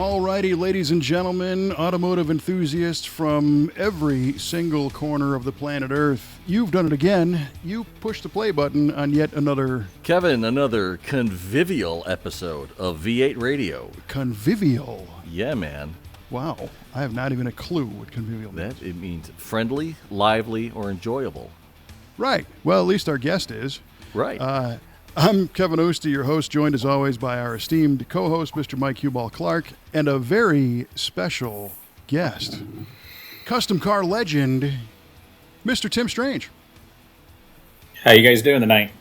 Alrighty, ladies and gentlemen, automotive enthusiasts from every single corner of the planet Earth, you've done it again. You pushed the play button on yet another... Kevin, another convivial episode of V8 Radio. Convivial? Yeah, man. Wow, I have not even a clue what convivial means. It means friendly, lively, or enjoyable. Right. Well, at least our guest is. Right. I'm Kevin Ooster, your host, joined as always by our esteemed co-host, Mr. Mike Huball Clark, and a very special guest, custom car legend, Mr. Tim Strange. How you guys doing tonight?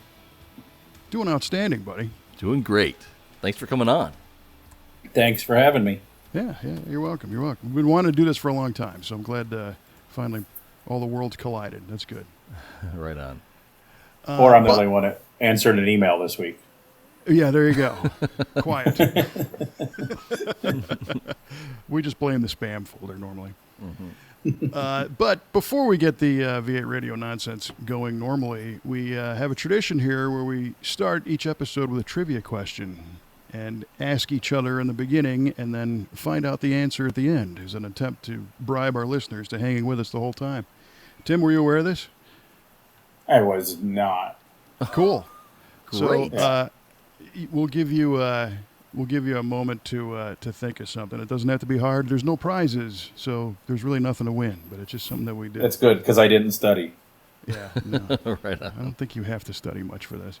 Doing outstanding, buddy. Doing great. Thanks for coming on. Thanks for having me. Yeah, you're welcome. You're welcome. We've been wanting to do this for a long time, so I'm glad finally all the worlds collided. That's good. Right on. Or I'm the only one that answered an email this week. Yeah, there you go. Quiet. We just blame the spam folder normally. Mm-hmm. But before we get the V8 radio nonsense going normally, we have a tradition here where we start each episode with a trivia question and ask each other in the beginning and then find out the answer at the end as an attempt to bribe our listeners to hanging with us the whole time. Tim, were you aware of this? I was not. Cool. Great. So we'll give you a moment to think of something. It doesn't have to be hard. There's no prizes, so there's really nothing to win. But it's just something that we do. That's good because I didn't study. Yeah. No, Right on. I don't think you have to study much for this.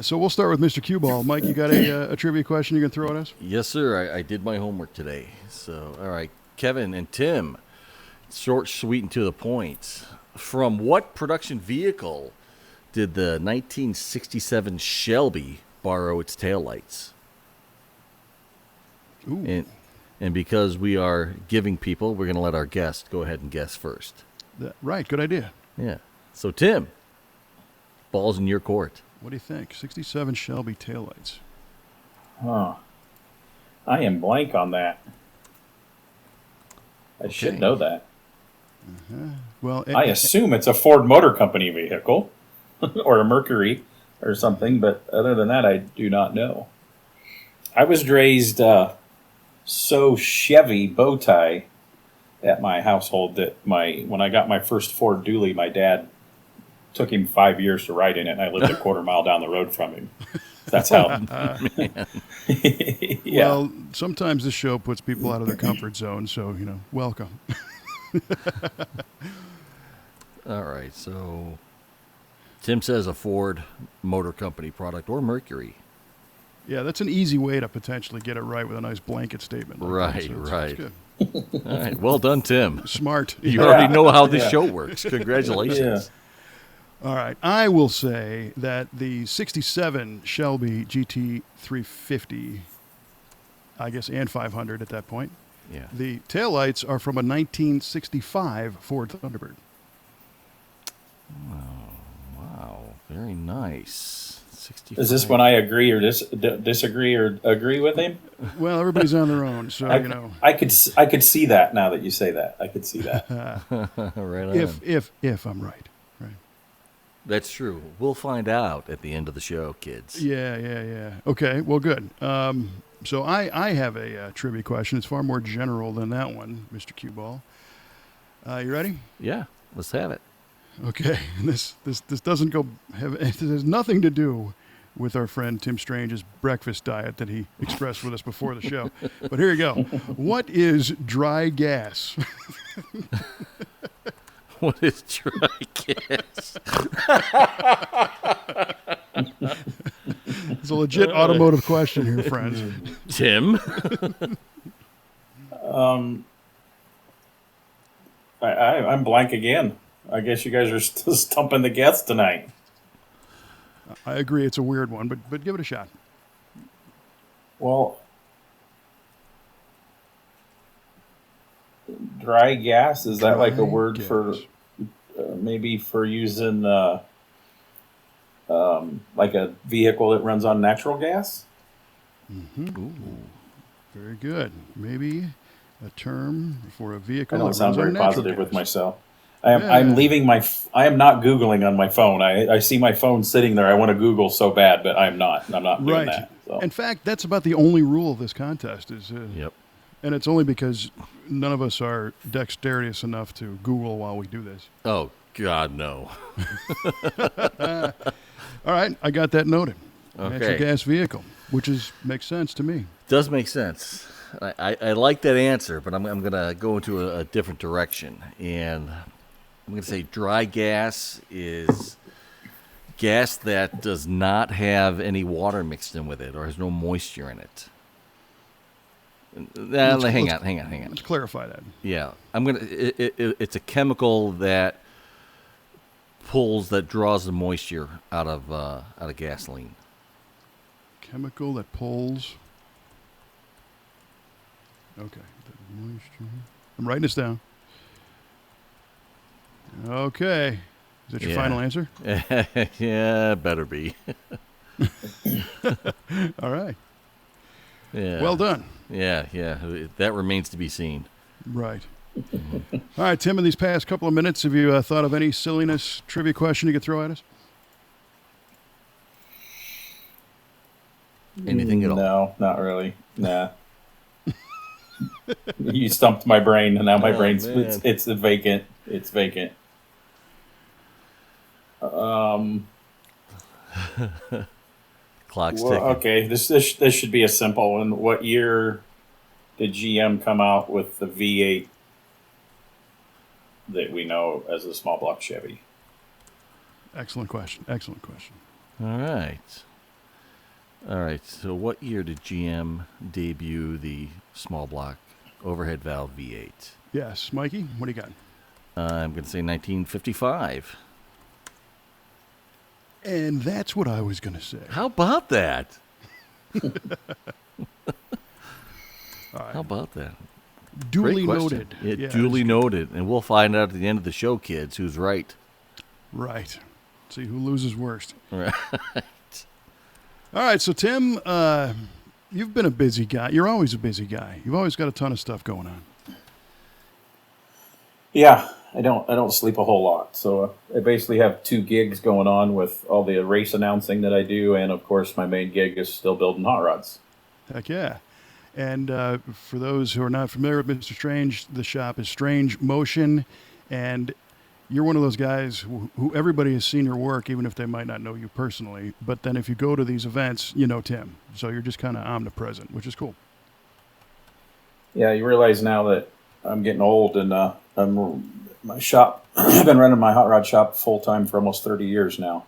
So we'll start with Mr. Q-Ball. Mike, you got a trivia question you can throw at us? Yes, sir. I did my homework today. So, all right. Kevin and Tim, short, sweet, and to the point. From what production vehicle did the 1967 Shelby borrow its taillights? Ooh. And because we are giving people, we're going to let our guest go ahead and guess first. Right. Good idea. Yeah. So, Tim, ball's in your court. What do you think? 67 Shelby taillights. Huh. I am blank on that. I should know that. Well, I assume it's a Ford Motor Company vehicle or a Mercury or something, but other than that, I do not know. I was raised so Chevy bow tie at my household that when I got my first Ford Dually, my dad took him 5 years to ride in it, and I lived a quarter mile down the road from him. That's how. Yeah. Well, sometimes this show puts people out of their comfort zone, so, welcome. All right, so Tim says a Ford Motor Company product or Mercury. Yeah, that's an easy way to potentially get it right with a nice blanket statement. Right, so right. Good. All right, well done, Tim. Smart. You already know how this show works. Congratulations. All right, I will say that the 67 Shelby GT350, I guess, and 500 at that point, Yeah. the taillights are from a 1965 Ford Thunderbird. Wow, very nice. 65. Is this when I agree or disagree or agree with him? Well, everybody's on their own, so, I could see that now that you say that. I could see that. Right on. If I'm right. That's true. We'll find out at the end of the show, kids. Yeah. Okay, well, good. So I have a trivia question. It's far more general than that one, Mr. Q-Ball. You ready? Yeah, let's have it. Okay. This doesn't it has nothing to do with our friend Tim Strange's breakfast diet that he expressed with us before the show. But here you go. What is dry gas? What is dry gas? It's a legit automotive question here, friends. Tim? I'm blank again. I guess you guys are still stumping the guests tonight. I agree. It's a weird one, but give it a shot. Well, dry gas, is that like a word gas. for maybe for using like a vehicle that runs on natural gas? Mm-hmm. Ooh, very good. Maybe a term for a vehicle. I don't that sound runs on very positive natural with gas. myself. I'm leaving I am not Googling on my phone. I see my phone sitting there. I want to Google so bad, but I'm not. I'm not doing Right. that. So In fact, that's about the only rule of this contest is, Yep. and it's only because none of us are dexterous enough to Google while we do this. Oh God, no. All right, I got that noted. Okay. Natural gas vehicle, which makes sense to me. Does make sense. I like that answer, but I'm going to go into a different direction. And I'm going to say dry gas is gas that does not have any water mixed in with it or has no moisture in it. Hang on. Let's clarify that. Yeah. It's a chemical that draws the moisture out of gasoline. Chemical that pulls. Okay. The moisture. I'm writing this down. Okay. Is that your final answer? Yeah, better be. All right. Yeah. Well done. Yeah. That remains to be seen. Right. All right, Tim, in these past couple of minutes, have you thought of any silliness trivia question you could throw at us? Anything at all? No, not really. Nah. You stumped my brain, and now my brain's man. it's vacant. It's vacant. Clock's Well, ticking. okay, this should be a simple one. What year did GM come out with the V8 that we know as the small block Chevy? Excellent question. All right. So, what year did GM debut the small block overhead valve V8? Yes. Mikey, what do you got? I'm going to say 1955. And that's what I was going to say. How about that? All right. How about that? Duly Great question. noted. Yeah, Yeah, duly it's- noted. And we'll find out at the end of the show, kids, who's right. Right. See who loses worst. Right. All right, so Tim, you've been a busy guy. You're always a busy guy. You've always got a ton of stuff going on. Yeah, I don't sleep a whole lot, so I basically have 2 gigs going on with all the race announcing that I do, and of course my main gig is still building hot rods. Heck yeah. And for those who are not familiar with Mr. Strange, the shop is Strange Motion, and you're one of those guys who everybody has seen your work, even if they might not know you personally. But then if you go to these events, you know Tim. So you're just kind of omnipresent, which is cool. Yeah, you realize now that I'm getting old, and my shop. I've been running my hot rod shop full time for almost 30 years now.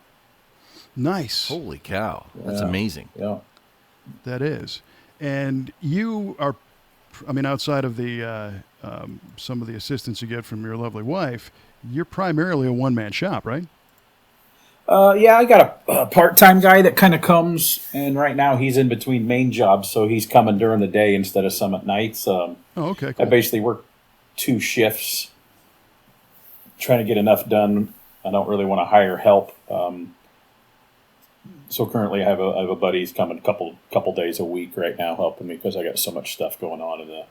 Nice. Holy cow. That's Yeah. amazing. Yeah. That is. And you are, I mean, outside of the some of the assistance you get from your lovely wife, you're primarily a one-man shop, right? Yeah, I got a part-time guy that kind of comes, and right now he's in between main jobs, so he's coming during the day instead of some at nights. Oh, okay, I cool. basically work 2 shifts, trying to get enough done. I don't really want to hire help. So currently I have a buddy who's coming a couple days a week right now helping me because I got so much stuff going on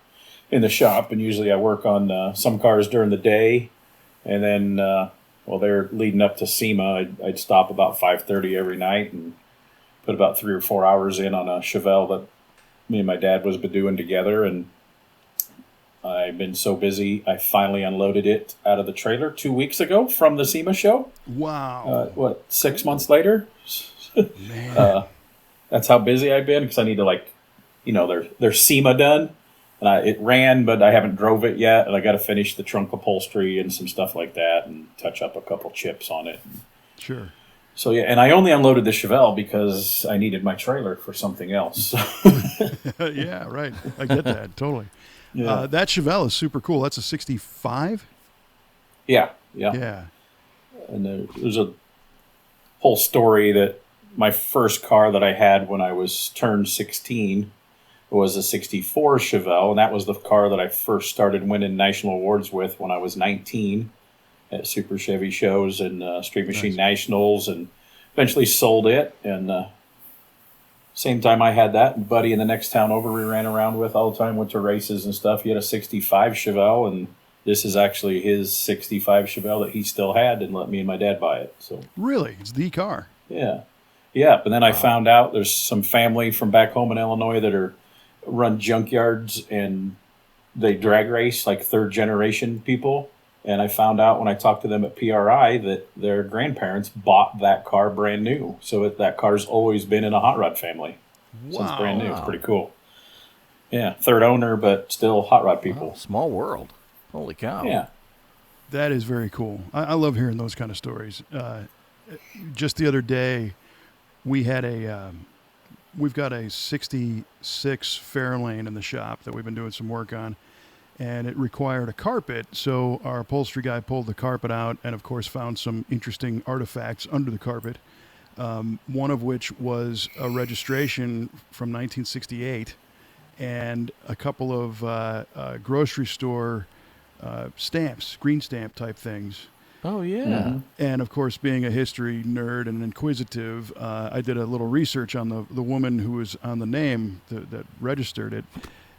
in the shop, and usually I work on some cars during the day, and then while they're leading up to SEMA, I'd stop about 5:30 every night and put about 3 or 4 hours in on a Chevelle that me and my dad was doing together, and I've been so busy, I finally unloaded it out of the trailer 2 weeks ago from the SEMA show. Wow. 6 months later? Man. That's how busy I've been, because I need to, they're SEMA done. And it ran, but I haven't drove it yet, and I got to finish the trunk upholstery and some stuff like that and touch up a couple chips on it. Sure. So, yeah, and I only unloaded the Chevelle because I needed my trailer for something else. Yeah, right. I get that. Totally. Yeah. That Chevelle is super cool. That's a 65? Yeah. Yeah. And there's a whole story that my first car that I had when I was turned 16 was a 64 Chevelle, and that was the car that I first started winning national awards with when I was 19 at Super Chevy shows and Street Machine Nationals, and eventually sold it. And same time I had that, buddy in the next town over we ran around with all the time, went to races and stuff. He had a 65 Chevelle, and this is actually his 65 Chevelle that he still had and let me and my dad buy it. So Really? It's the car. yeah. Yeah, and then I found out there's some family from back home in Illinois that run junkyards and they drag race like third generation people. And I found out when I talked to them at PRI that their grandparents bought that car brand new. So that car's always been in a hot rod family since brand new. It's pretty cool. Yeah, third owner, but still hot rod people. Wow, small world. Holy cow. Yeah. That is very cool. I love hearing those kind of stories. Just the other day, we've got a 66 Fairlane in the shop that we've been doing some work on, and it required a carpet. So our upholstery guy pulled the carpet out and, of course, found some interesting artifacts under the carpet, one of which was a registration from 1968 and a couple of grocery store stamps, green stamp type things. Oh, yeah. Mm-hmm. And, of course, being a history nerd and inquisitive, I did a little research on the woman who was on the name that registered it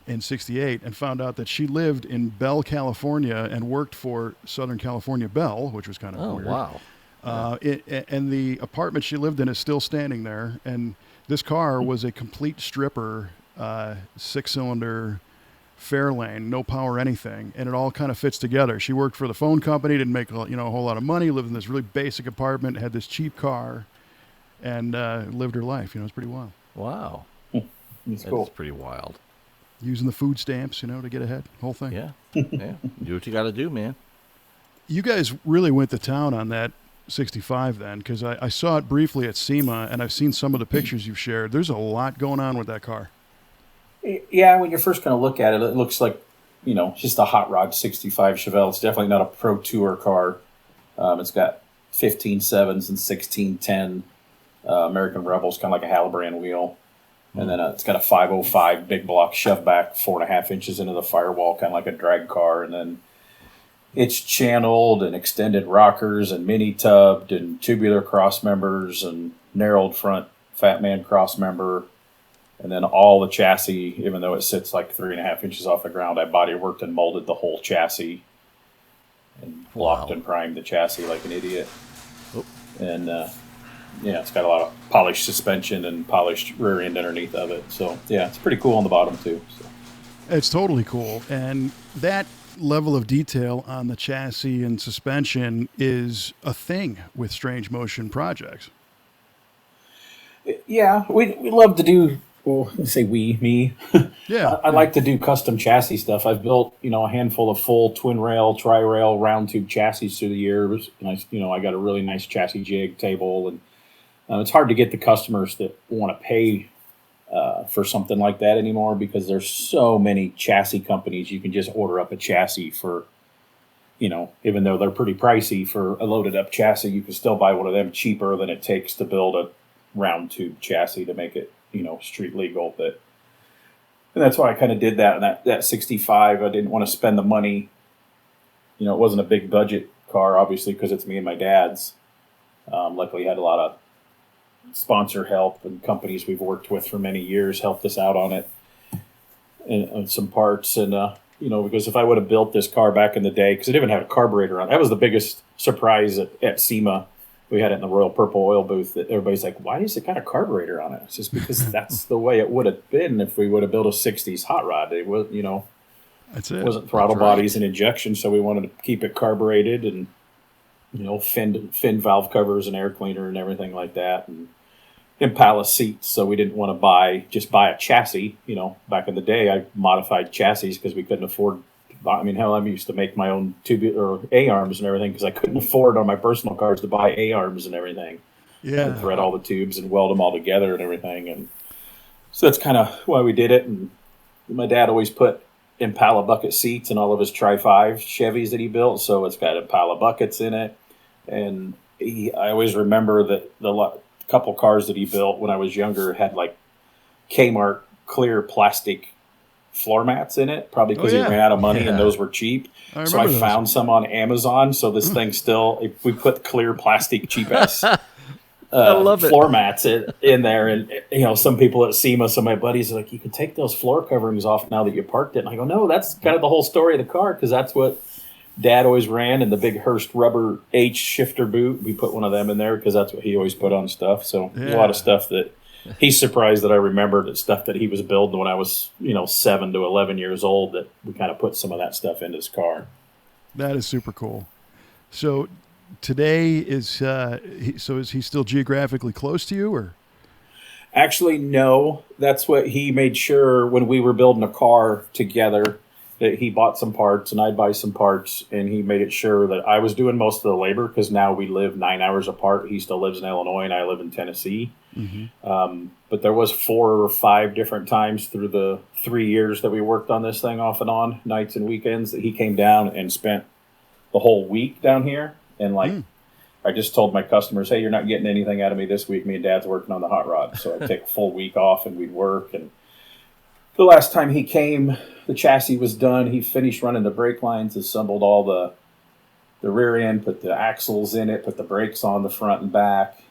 in 68 and found out that she lived in Bell, California and worked for Southern California Bell, which was kind of weird. Wow. And the apartment she lived in is still standing there. And this car was a complete stripper, six-cylinder Fairlane, no power anything, and it all kind of fits together. She worked for the phone company, didn't make a whole lot of money, lived in this really basic apartment, had this cheap car, and lived her life. It's pretty wild. Wow. It's cool. That's pretty wild. Using the food stamps, to get ahead, whole thing. Yeah. Yeah. Do what you got to do, man. You guys really went to town on that 65 then, because I saw it briefly at SEMA, and I've seen some of the pictures you've shared. There's a lot going on with that car. Yeah, when you're first going to look at it, it looks like, just a hot rod 65 Chevelle. It's definitely not a Pro Tour car. It's got 15.7s and 16.10 American Rebels, kind of like a Halibran wheel. And then it's got a 505 big block shove back 4.5 inches into the firewall, kind of like a drag car. And then it's channeled and extended rockers and mini tubbed and tubular cross members and narrowed front fat man cross member. And then all the chassis, even though it sits like 3.5 inches off the ground, I body worked and molded the whole chassis and blocked and primed the chassis like an idiot. Oh. And it's got a lot of polished suspension and polished rear end underneath of it. So yeah, it's pretty cool on the bottom too. So. It's totally cool. And that level of detail on the chassis and suspension is a thing with Strange Motion projects. Yeah, we love to do. Well, I say me. Yeah, I like to do custom chassis stuff. I've built, a handful of full twin rail, tri rail, round tube chassis through the years. And I got a really nice chassis jig table, and it's hard to get the customers that want to pay for something like that anymore because there's so many chassis companies. You can just order up a chassis for, even though they're pretty pricey for a loaded up chassis, you can still buy one of them cheaper than it takes to build a round tube chassis to make it, street legal. And that's why I kind of did that. And that 65, I didn't want to spend the money. It wasn't a big budget car, obviously, because it's me and my dad's. Luckily, had a lot of sponsor help, and companies we've worked with for many years helped us out on it and some parts. And, because if I would have built this car back in the day, because it didn't have a carburetor on it, that was the biggest surprise at SEMA. We had it in the Royal Purple Oil booth that everybody's like, why is it got a carburetor on it? It's just because that's the way it would have been if we would have built a 60s hot rod. It was, that's it. Wasn't throttle bodies and injection, so we wanted to keep it carbureted and, fin valve covers and air cleaner and everything like that. And Impala seats, so we didn't want to just buy a chassis. Back in the day, I modified chassis because we couldn't afford. I used to make my own tubular A-arms and everything because I couldn't afford on my personal cars to buy A-arms and everything. Yeah. And thread all the tubes and weld them all together and everything. And so that's kind of why we did it. And my dad always put Impala bucket seats in all of his Tri-5 Chevys that he built. So it's got Impala buckets in it. And I always remember that the couple cars that he built when I was younger had like Kmart clear plastic floor mats in it, probably because he ran out of money and those were cheap. So I found some on Amazon. So this thing still, if we put clear plastic cheap ass floor mats in there, and some people at SEMA, some of my buddies are like, you can take those floor coverings off now that you parked it. And I go, no, that's kind of the whole story of the car, because that's what Dad always ran, and the big Hurst rubber H shifter boot. We put one of them in there because that's what he always put on stuff. So there's a lot of stuff that he's surprised that I remembered. It's stuff that he was building when I was 7 to 11 years old. That we kind of put some of that stuff in his car. That is super cool. So today is is he still geographically close to you, or? Actually, no. That's what he made sure when we were building a car together, that he bought some parts and I'd buy some parts, and he made it sure that I was doing most of the labor because now we live 9 hours apart. He still lives in Illinois and I live in Tennessee. Mm-hmm. But there was 4 or 5 different times through the 3 years that we worked on this thing off and on, nights and weekends, that he came down and spent the whole week down here. And I just told my customers, hey, you're not getting anything out of me this week. Me and Dad's working on the hot rod. So I'd take a full week off and we'd work. And the last time he came, the chassis was done. He finished running the brake lines, assembled all the rear end, put the axles in it, put the brakes on the front and back.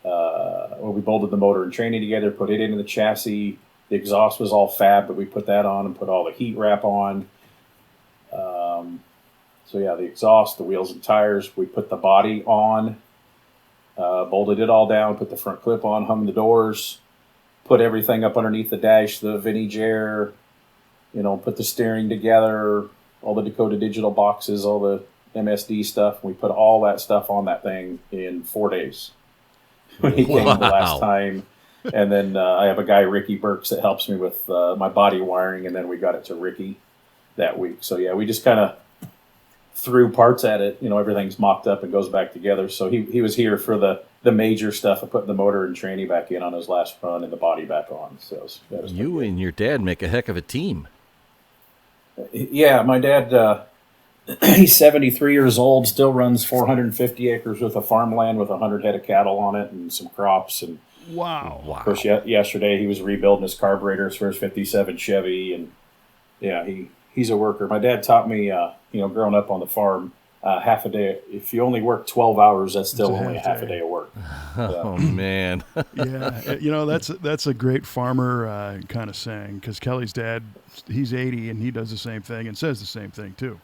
We bolted the motor and training together, put it into the chassis. The exhaust was all fab, but we put that on and put all the heat wrap on. The exhaust, the wheels and tires, we put the body on, bolted it all down, put the front clip on, hung the doors, put everything up underneath the dash, the vintage air, put the steering together, all the Dakota digital boxes, all the MSD stuff. We put all that stuff on that thing in 4 days when he came the last time. And then I have a guy, Ricky Burks, that helps me with my body wiring, and then we got it to Ricky that week. So, we just kind of threw parts at it. Everything's mocked up and goes back together. So he was here for the major stuff of putting the motor and tranny back in on his last run and the body back on. So that was you and your dad make a heck of a team. Yeah, my dad, he's 73 years old, still runs 450 acres worth of farmland with 100 head of cattle on it and some crops. And Wow. of course, yesterday he was rebuilding his carburetors for his 57 Chevy. And he's a worker. My dad taught me, growing up on the farm, half a day. If you only work 12 hours, that's still only half a day of work. Oh man. Yeah, that's a great farmer kind of saying, because Kelly's dad, he's 80 and he does the same thing and says the same thing too.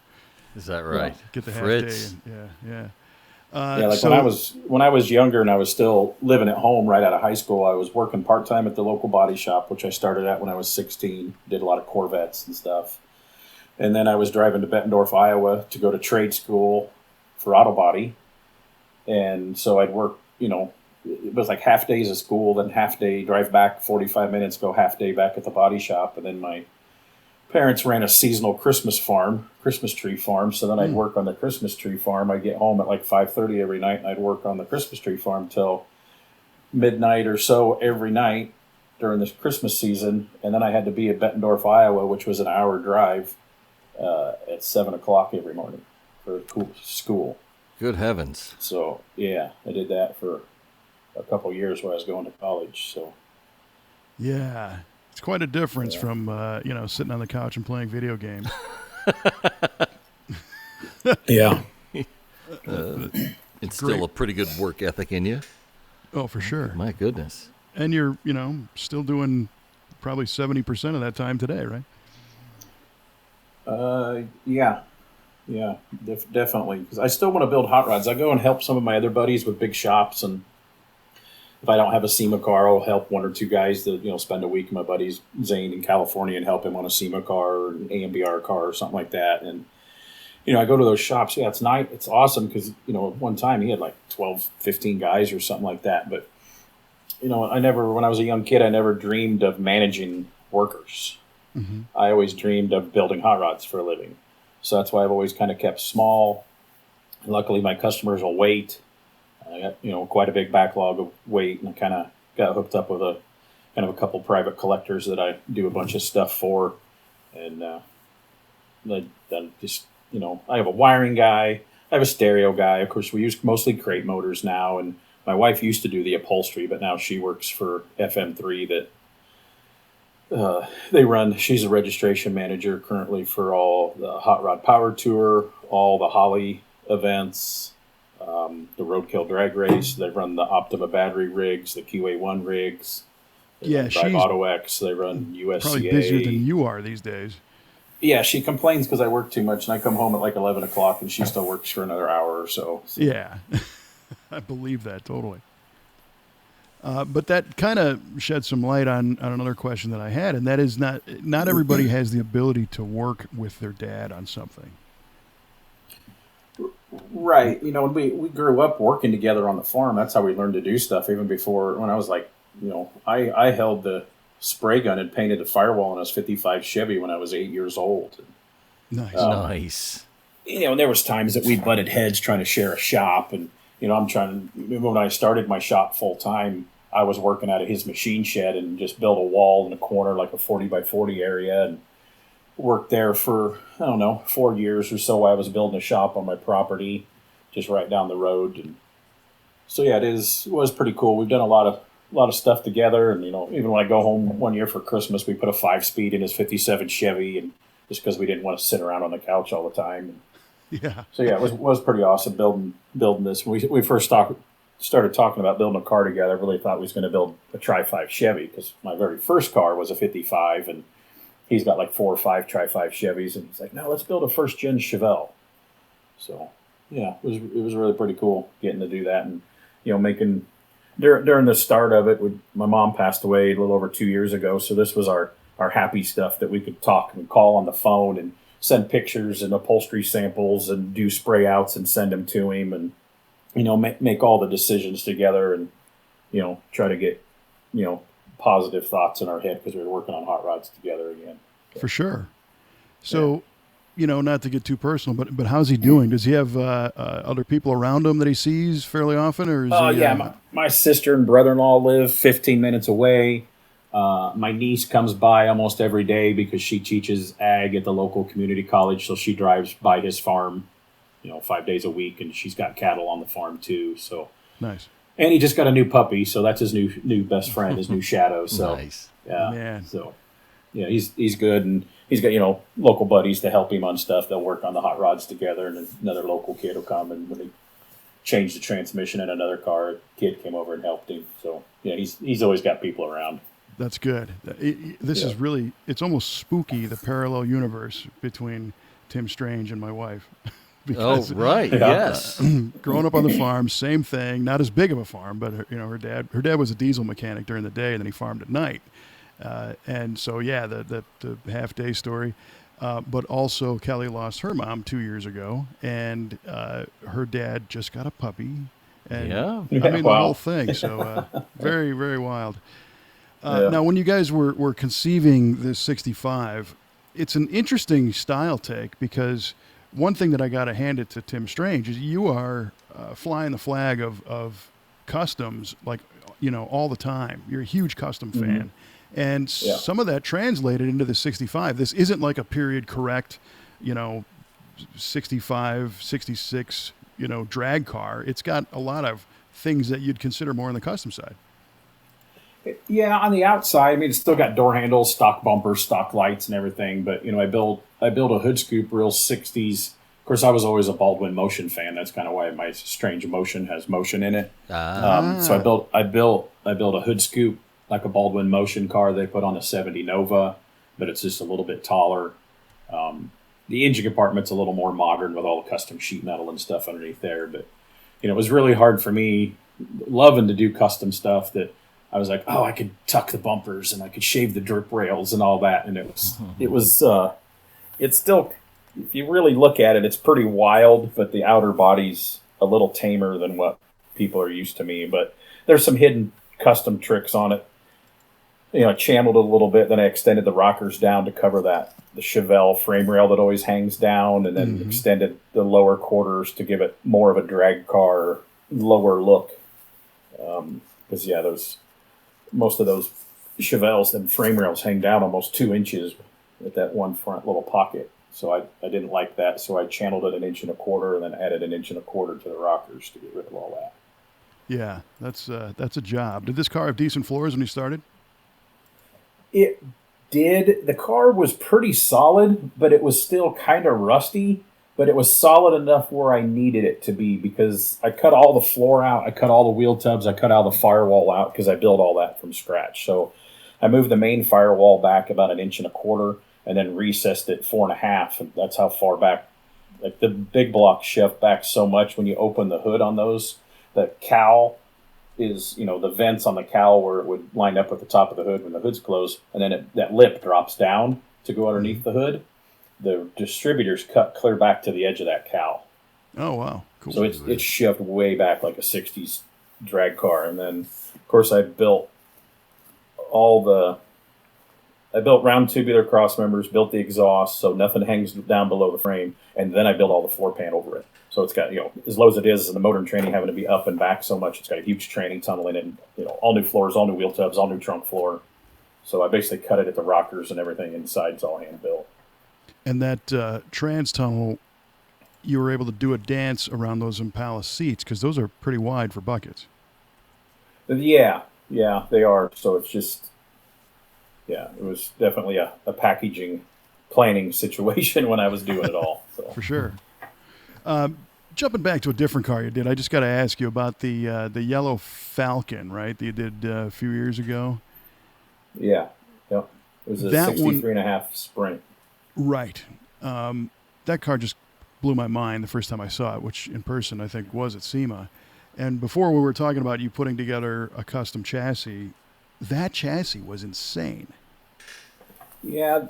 Is that right? Get the Fritz. half day. When I was younger and I was still living at home right out of high school, I was working part-time at the local body shop, which I started at when I was 16. Did a lot of Corvettes and stuff. And then I was driving to Bettendorf, Iowa to go to trade school for auto body. And so I'd work, it was like half days of school, then half day, drive back 45 minutes, go half day back at the body shop. And then my parents ran a seasonal Christmas tree farm. So then I'd work on the Christmas tree farm. I'd get home at like 5:30 every night, and I'd work on the Christmas tree farm till midnight or so every night during this Christmas season. And then I had to be at Bettendorf, Iowa, which was an hour drive, at 7 o'clock every morning for school. Good heavens. So, I did that for a couple years while I was going to college. So, yeah, it's quite a difference from, sitting on the couch and playing video games. Yeah. It's still a pretty good work ethic in you. Oh, for sure. My goodness. And you're, still doing probably 70% of that time today, right? Definitely. Because I still want to build hot rods. I go and help some of my other buddies with big shops, and if I don't have a SEMA car, I'll help 1 or 2 guys that spend a week with my buddies Zane in California and help him on a SEMA car or an AMBR car or something like that. And I go to those shops. Yeah, it's awesome because at one time he had like 12, 15 guys or something like that. But when I was a young kid, I never dreamed of managing workers. Mm-hmm. I always dreamed of building hot rods for a living. So that's why I've always kind of kept small. And luckily, my customers will wait. I got, quite a big backlog of weight, and I kind of got hooked up with a couple private collectors that I do a bunch of stuff for. And then just, I have a wiring guy. I have a stereo guy. Of course, we use mostly crate motors now. And my wife used to do the upholstery, but now she works for FM3 that they run. She's a registration manager currently for all the Hot Rod Power Tour, all the Holly events, the Roadkill Drag Race. They run the Optima battery rigs, the QA1 rigs. They Drive Auto X. They run USCA. Probably busier than you are these days. Yeah, she complains because I work too much, and I come home at like 11 o'clock, and she still works for another hour or so. Yeah, I believe that totally. But that kind of shed some light on another question that I had, and that is not everybody has the ability to work with their dad on something. Right. You know, we grew up working together on the farm. That's how we learned to do stuff. Even before, when I was like, I held the spray gun and painted the firewall in a 55 Chevy when I was 8 years old. Nice. Nice. And there was times that we butted heads trying to share a shop. And, when I started my shop full time, I was working out of his machine shed and just built a wall in the corner, like a 40 by 40 area. And worked there for, 4 years or so while I was building a shop on my property just right down the road. And so, yeah, it was pretty cool. We've done a lot of stuff together. And, even when I go home one year for Christmas, we put a 5-speed in his 57 Chevy, and just because we didn't want to sit around on the couch all the time. Yeah. So, yeah, it was pretty awesome building this. When we first started talking about building a car together, I really thought we was going to build a Tri-5 Chevy, because my very first car was a 55, and he's got like 4 or 5 Tri-5 Chevys, and he's like, no, let's build a first-gen Chevelle. So, yeah, it was really pretty cool getting to do that. And, making during the start of it, my mom passed away a little over 2 years ago, so this was our happy stuff that we could talk and call on the phone and send pictures and upholstery samples and do spray outs and send them to him, and, make all the decisions together, and, try to get, positive thoughts in our head, because we were working on hot rods together again. For sure. So, not to get too personal, but how's he doing? Does he have other people around him that he sees fairly often, or is he? Yeah, my sister and brother-in-law live 15 minutes away. My niece comes by almost every day because she teaches ag at the local community college, so she drives by his farm, 5 days a week, and she's got cattle on the farm too. So Nice. And he just got a new puppy, so that's his new best friend, his new Shadow. So Nice. yeah, Man. so yeah, he's good, and he's got local buddies to help him on stuff. They'll work on the hot rods together, and another local kid will come, and when they change the transmission in another car, a kid came over and helped him. So yeah, he's always got people around. That's good. This is really, it's almost spooky, the parallel universe between Tim Strange and my wife. Oh, right. Yes. Growing up on the farm, same thing. Not as big of a farm, but her dad was a diesel mechanic during the day, and then he farmed at night. And so, yeah, the half day story. But also, Kelly lost her mom 2 years ago, and her dad just got a puppy. And, Yeah. The Wow. whole thing. So very, very wild. Now, when you guys were conceiving this 65, it's an interesting style take, because one thing that I got to hand it to Tim Strange is you are flying the flag of customs, like, all the time. You're a huge custom fan. And some of that translated into the 65. This isn't like a period correct, 65, 66, drag car. It's got a lot of things that you'd consider more on the custom side. Yeah, on the outside, it's still got door handles, stock bumpers, stock lights, and everything. But I built a hood scoop, real 60s. Of course, I was always a Baldwin Motion fan. That's kind of why my Strange Motion has motion in it. So I built a hood scoop like a Baldwin Motion car they put on a 70 Nova, but it's just a little bit taller. The engine compartment's a little more modern with all the custom sheet metal and stuff underneath there. But it was really hard for me, loving to do custom stuff, that I was like, oh, I could tuck the bumpers and I could shave the drip rails and all that. And it's still, if you really look at it, it's pretty wild, but the outer body's a little tamer than what people are used to me. But there's some hidden custom tricks on it. I channeled it a little bit, then I extended the rockers down to cover the Chevelle frame rail that always hangs down, and then extended the lower quarters to give it more of a drag car, lower look. Because, most of those Chevelles, them frame rails hang down almost 2 inches at that one front little pocket. So I didn't like that. So I channeled it 1.25 inches and then added 1.25 inches to the rockers to get rid of all that. Yeah, that's a job. Did this car have decent floors when you started? It did. The car was pretty solid, but it was still kind of rusty. But it was solid enough where I needed it to be, because I cut all the floor out, I cut all the wheel tubs, I cut all the firewall out, because I built all that from scratch. So I moved the main firewall back about 1.25 inches, and then recessed it 4.5. And that's how far back. Like the big block shoved back so much when you open the hood on those, the cowl is, the vents on the cowl where it would line up with the top of the hood when the hood's closed, and then that lip drops down to go underneath the hood. The distributors cut clear back to the edge of that cowl. Oh, wow. Cool. So it's shoved way back like a 60s drag car. And then, of course, I built round tubular cross members, built the exhaust so nothing hangs down below the frame, and then I built all the floor pan over it. So it's got, as low as it is, and the motor and tranny having to be up and back so much, it's got a huge tranny tunnel in it, and, all new floors, all new wheel tubs, all new trunk floor. So I basically cut it at the rockers and everything inside. It's all hand built. And that trans tunnel, you were able to do a dance around those Impala seats because those are pretty wide for buckets. Yeah, they are. So it's just, it was definitely a packaging planning situation when I was doing it all. So. For sure. Jumping back to a different car you did, I just got to ask you about the yellow Falcon, right? That you did a few years ago. Yeah. It was a 63.5 Sprint. Right. That car just blew my mind the first time I saw it, which in person I think was at SEMA. And before we were talking about you putting together a custom chassis, that chassis was insane. Yeah,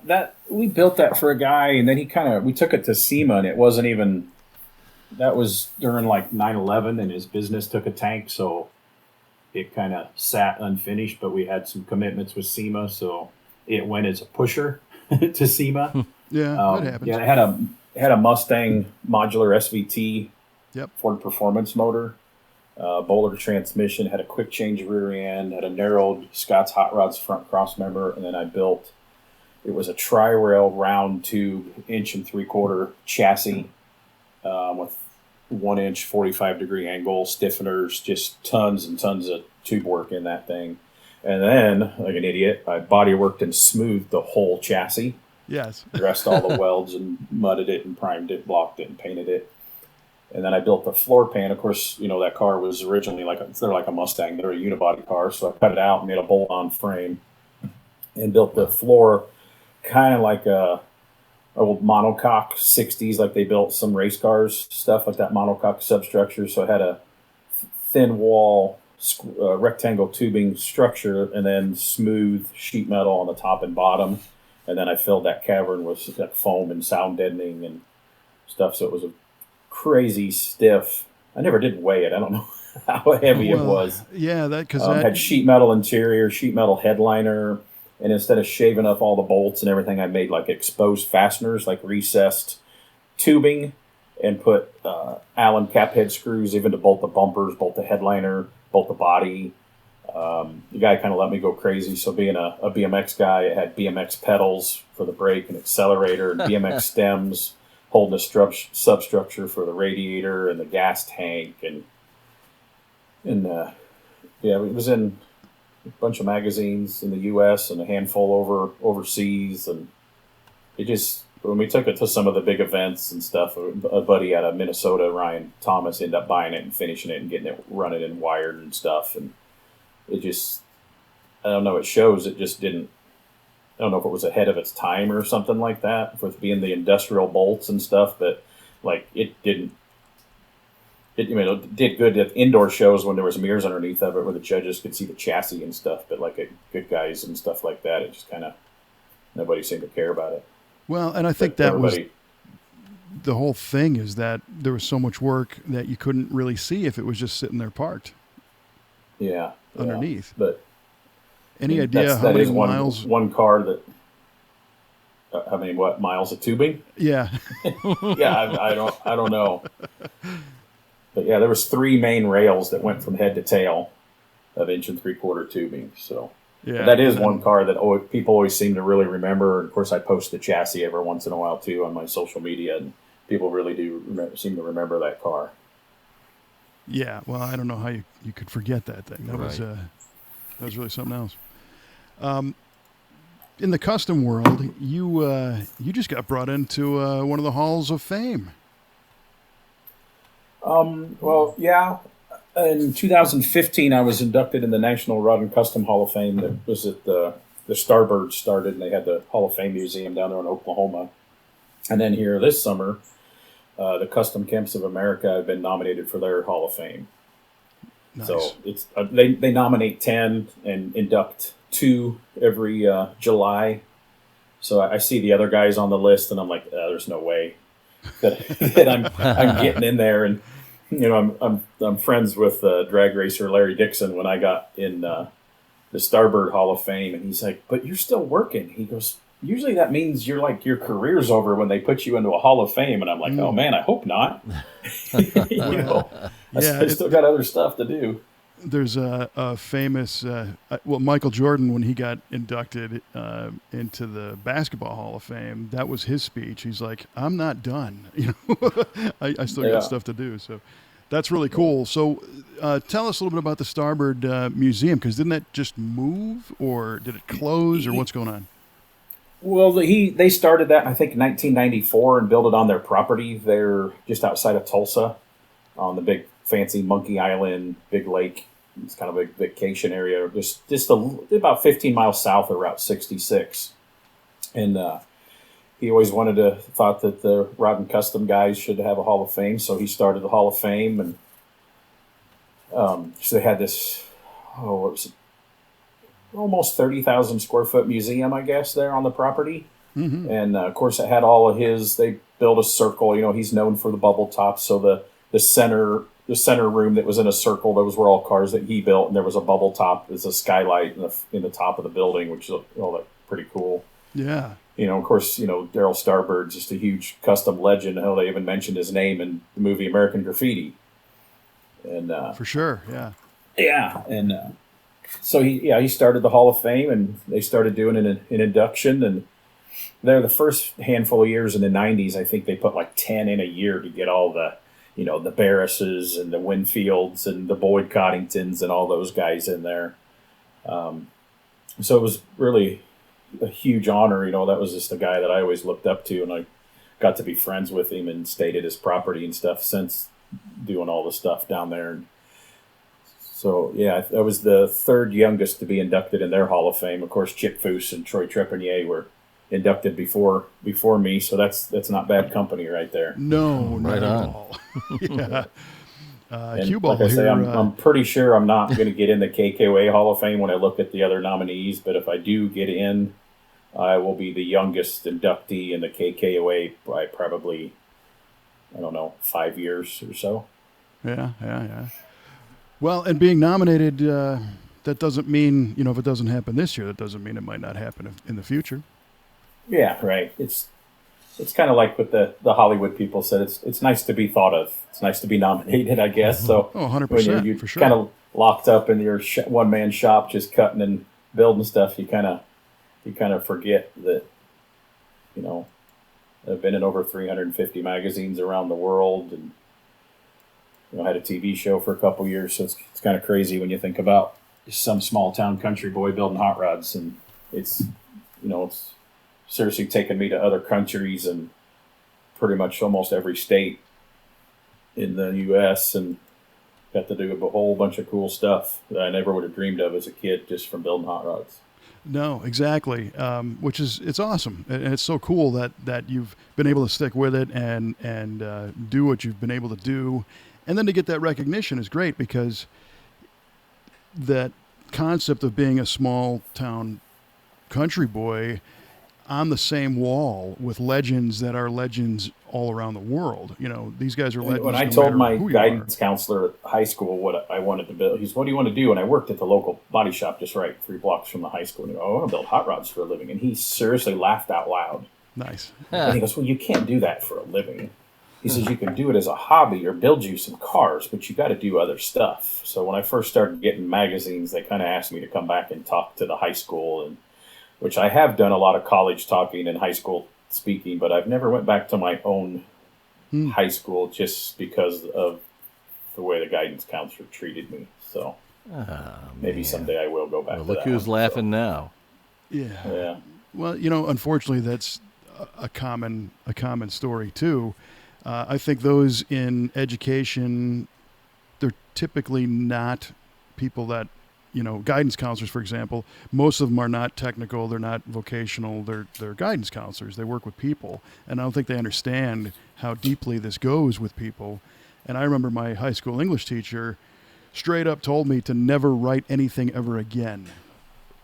we built that for a guy, and then we took it to SEMA, and it wasn't even, that was during like 9/11, and his business took a tank, so it kind of sat unfinished, but we had some commitments with SEMA, so it went as a pusher to SEMA. Yeah, that happens. Yeah, it had a Mustang modular SVT, Ford Performance motor, Bowler transmission, had a quick change rear end, had a narrowed Scott's Hot Rods front cross member, and then it was a tri-rail round tube 1.75-inch chassis with 1-inch 45-degree angle stiffeners, just tons and tons of tube work in that thing. And then, like an idiot, I body worked and smoothed the whole chassis. Yes. Dressed all the welds and mudded it and primed it, blocked it, and painted it. And then I built the floor pan. Of course, that car was originally they're like a Mustang. They're a unibody car. So I cut it out and made a bolt-on frame and built the floor kind of like a old monocoque 60s, like they built some race cars, stuff like that monocoque substructure. So it had a thin wall, rectangle tubing structure, and then smooth sheet metal on the top and bottom. And then I filled that cavern with like foam and sound deadening and stuff. So it was a crazy stiff. I never did weigh it. I don't know how heavy it was. Yeah, because had sheet metal interior, sheet metal headliner, and instead of shaving up all the bolts and everything, I made like exposed fasteners, like recessed tubing, and put Allen cap head screws even to bolt the bumpers, bolt the headliner, bolt the body. The guy kind of let me go crazy. So being a BMX guy, it had BMX pedals for the brake and accelerator, and BMX stems holding a substructure for the radiator and the gas tank, and it was in a bunch of magazines in the U.S. and a handful overseas, and it just, when we took it to some of the big events and stuff, a buddy out of Minnesota, Ryan Thomas, ended up buying it and finishing it and getting it running and wired and stuff, and it just, I don't know, it shows it just didn't, I don't know if it was ahead of its time or something like that, with being the industrial bolts and stuff, but like it didn't, it did good at indoor shows when there was mirrors underneath of it where the judges could see the chassis and stuff, but like at good guys and stuff like that, it just kind of, nobody seemed to care about it. Well, and I think that was the whole thing, is that there was so much work that you couldn't really see if it was just sitting there parked. Yeah. Underneath. But any idea how many miles? One car that, how many miles of tubing? Yeah. Yeah, I don't know. But yeah, there was 3 main rails that went from head to tail of 1.75-inch tubing. So yeah, that is one car that people always seem to really remember. And of course, I post the chassis every once in a while too on my social media, and people really do seem to remember that car. Yeah, well, I don't know how you could forget that thing. That was really something else. In the custom world, you just got brought into one of the halls of fame. Well, yeah. In 2015, I was inducted in the National Rod and Custom Hall of Fame that was at the the Starbirds started, and they had the Hall of Fame Museum down there in Oklahoma. And then here this summer, the Custom Camps of America have been nominated for their Hall of Fame. Nice. So it's they nominate 10 and induct 2 every July. So I see the other guys on the list, and I'm like, there's no way that I'm getting in there. And I'm friends with drag racer Larry Dixon when I got in the Starbird Hall of Fame, and he's like, "But you're still working." He goes, "Usually that means you're like your career's over when they put you into a Hall of Fame." And I'm like, "Oh man, I hope not." I still got other stuff to do. There's a famous, Michael Jordan, when he got inducted into the Basketball Hall of Fame, that was his speech. He's like, "I'm not done. I still got stuff to do." So that's really cool. So tell us a little bit about the Starbird Museum, because didn't that just move, or did it close, or what's going on? Well, they started that, I think, in 1994 and built it on their property there just outside of Tulsa on the big fancy Monkey Island, big lake. It's kind of a vacation area, just about 15 miles south of Route 66. And he always thought that the Rod and Custom guys should have a Hall of Fame, so he started the Hall of Fame. And so they had this, what was it? Almost 30,000 square foot museum, I guess, there on the property. Mm-hmm. And of course, it had all of they built a circle. He's known for the bubble tops. So the center room that was in a circle, those were all cars that he built, and there was a bubble top as a skylight in the top of the building, which is all that pretty cool. Yeah. Of course, Daryl Starbird's just a huge custom legend. Hell, they even mentioned his name in the movie American Graffiti. And for sure, yeah. Yeah, and so he started the Hall of Fame, and they started doing an induction. And there, the first handful of years in the 90s, I think they put like 10 in a year to get all the, the Barrises and the Winfields and the Boyd Coddingtons and all those guys in there. So it was really a huge honor. That was just a guy that I always looked up to, and I got to be friends with him and stayed at his property and stuff since doing all the stuff down there. And so, yeah, I was the third youngest to be inducted in their Hall of Fame. Of course, Chip Foose and Troy Trepanier were inducted before me, so that's not bad company right there. No, right not on. at all. Yeah. Like I say, I'm pretty sure I'm not going to get in the KKOA Hall of Fame when I look at the other nominees, but if I do get in, I will be the youngest inductee in the KKOA by probably, 5 years or so. Yeah. Well, and being nominated, that doesn't mean, if it doesn't happen this year, that doesn't mean it might not happen in the future. Yeah, right. It's kind of like what the Hollywood people said. It's nice to be thought of. It's nice to be nominated, I guess. So 100%, you're for sure. kind of locked up in your one-man shop just cutting and building stuff, you kind of forget that, I've been in over 350 magazines around the world, and had a TV show for a couple years, so it's kind of crazy when you think about some small town country boy building hot rods, and it's seriously taken me to other countries and pretty much almost every state in the U.S. and got to do a whole bunch of cool stuff that I never would have dreamed of as a kid just from building hot rods. No, exactly. It's awesome, and it's so cool that you've been able to stick with it and do what you've been able to do. And then to get that recognition is great, because that concept of being a small town country boy on the same wall with legends that are legends all around the world. These guys are legends. When I no told matter my who you guidance counselor at high school what I wanted to build, he said, "What do you want to do?" And I worked at the local body shop just 3 blocks from the high school. And I go, "I want to build hot rods for a living." And he seriously laughed out loud. Nice. And he goes, "Well, you can't do that for a living." He says, "You can do it as a hobby or build you some cars, but you got to do other stuff." So when I first started getting magazines, they kind of asked me to come back and talk to the high school, and which I have done a lot of college talking and high school speaking, but I've never went back to my own high school just because of the way the guidance counselor treated me. So maybe someday I will go back to look that who's one, laughing now. Yeah. Well, unfortunately, that's a common story too. I think those in education, they're typically not people that guidance counselors, for example, most of them are not technical. They're not vocational. They're guidance counselors. They work with people. And I don't think they understand how deeply this goes with people. And I remember my high school English teacher straight up told me to never write anything ever again.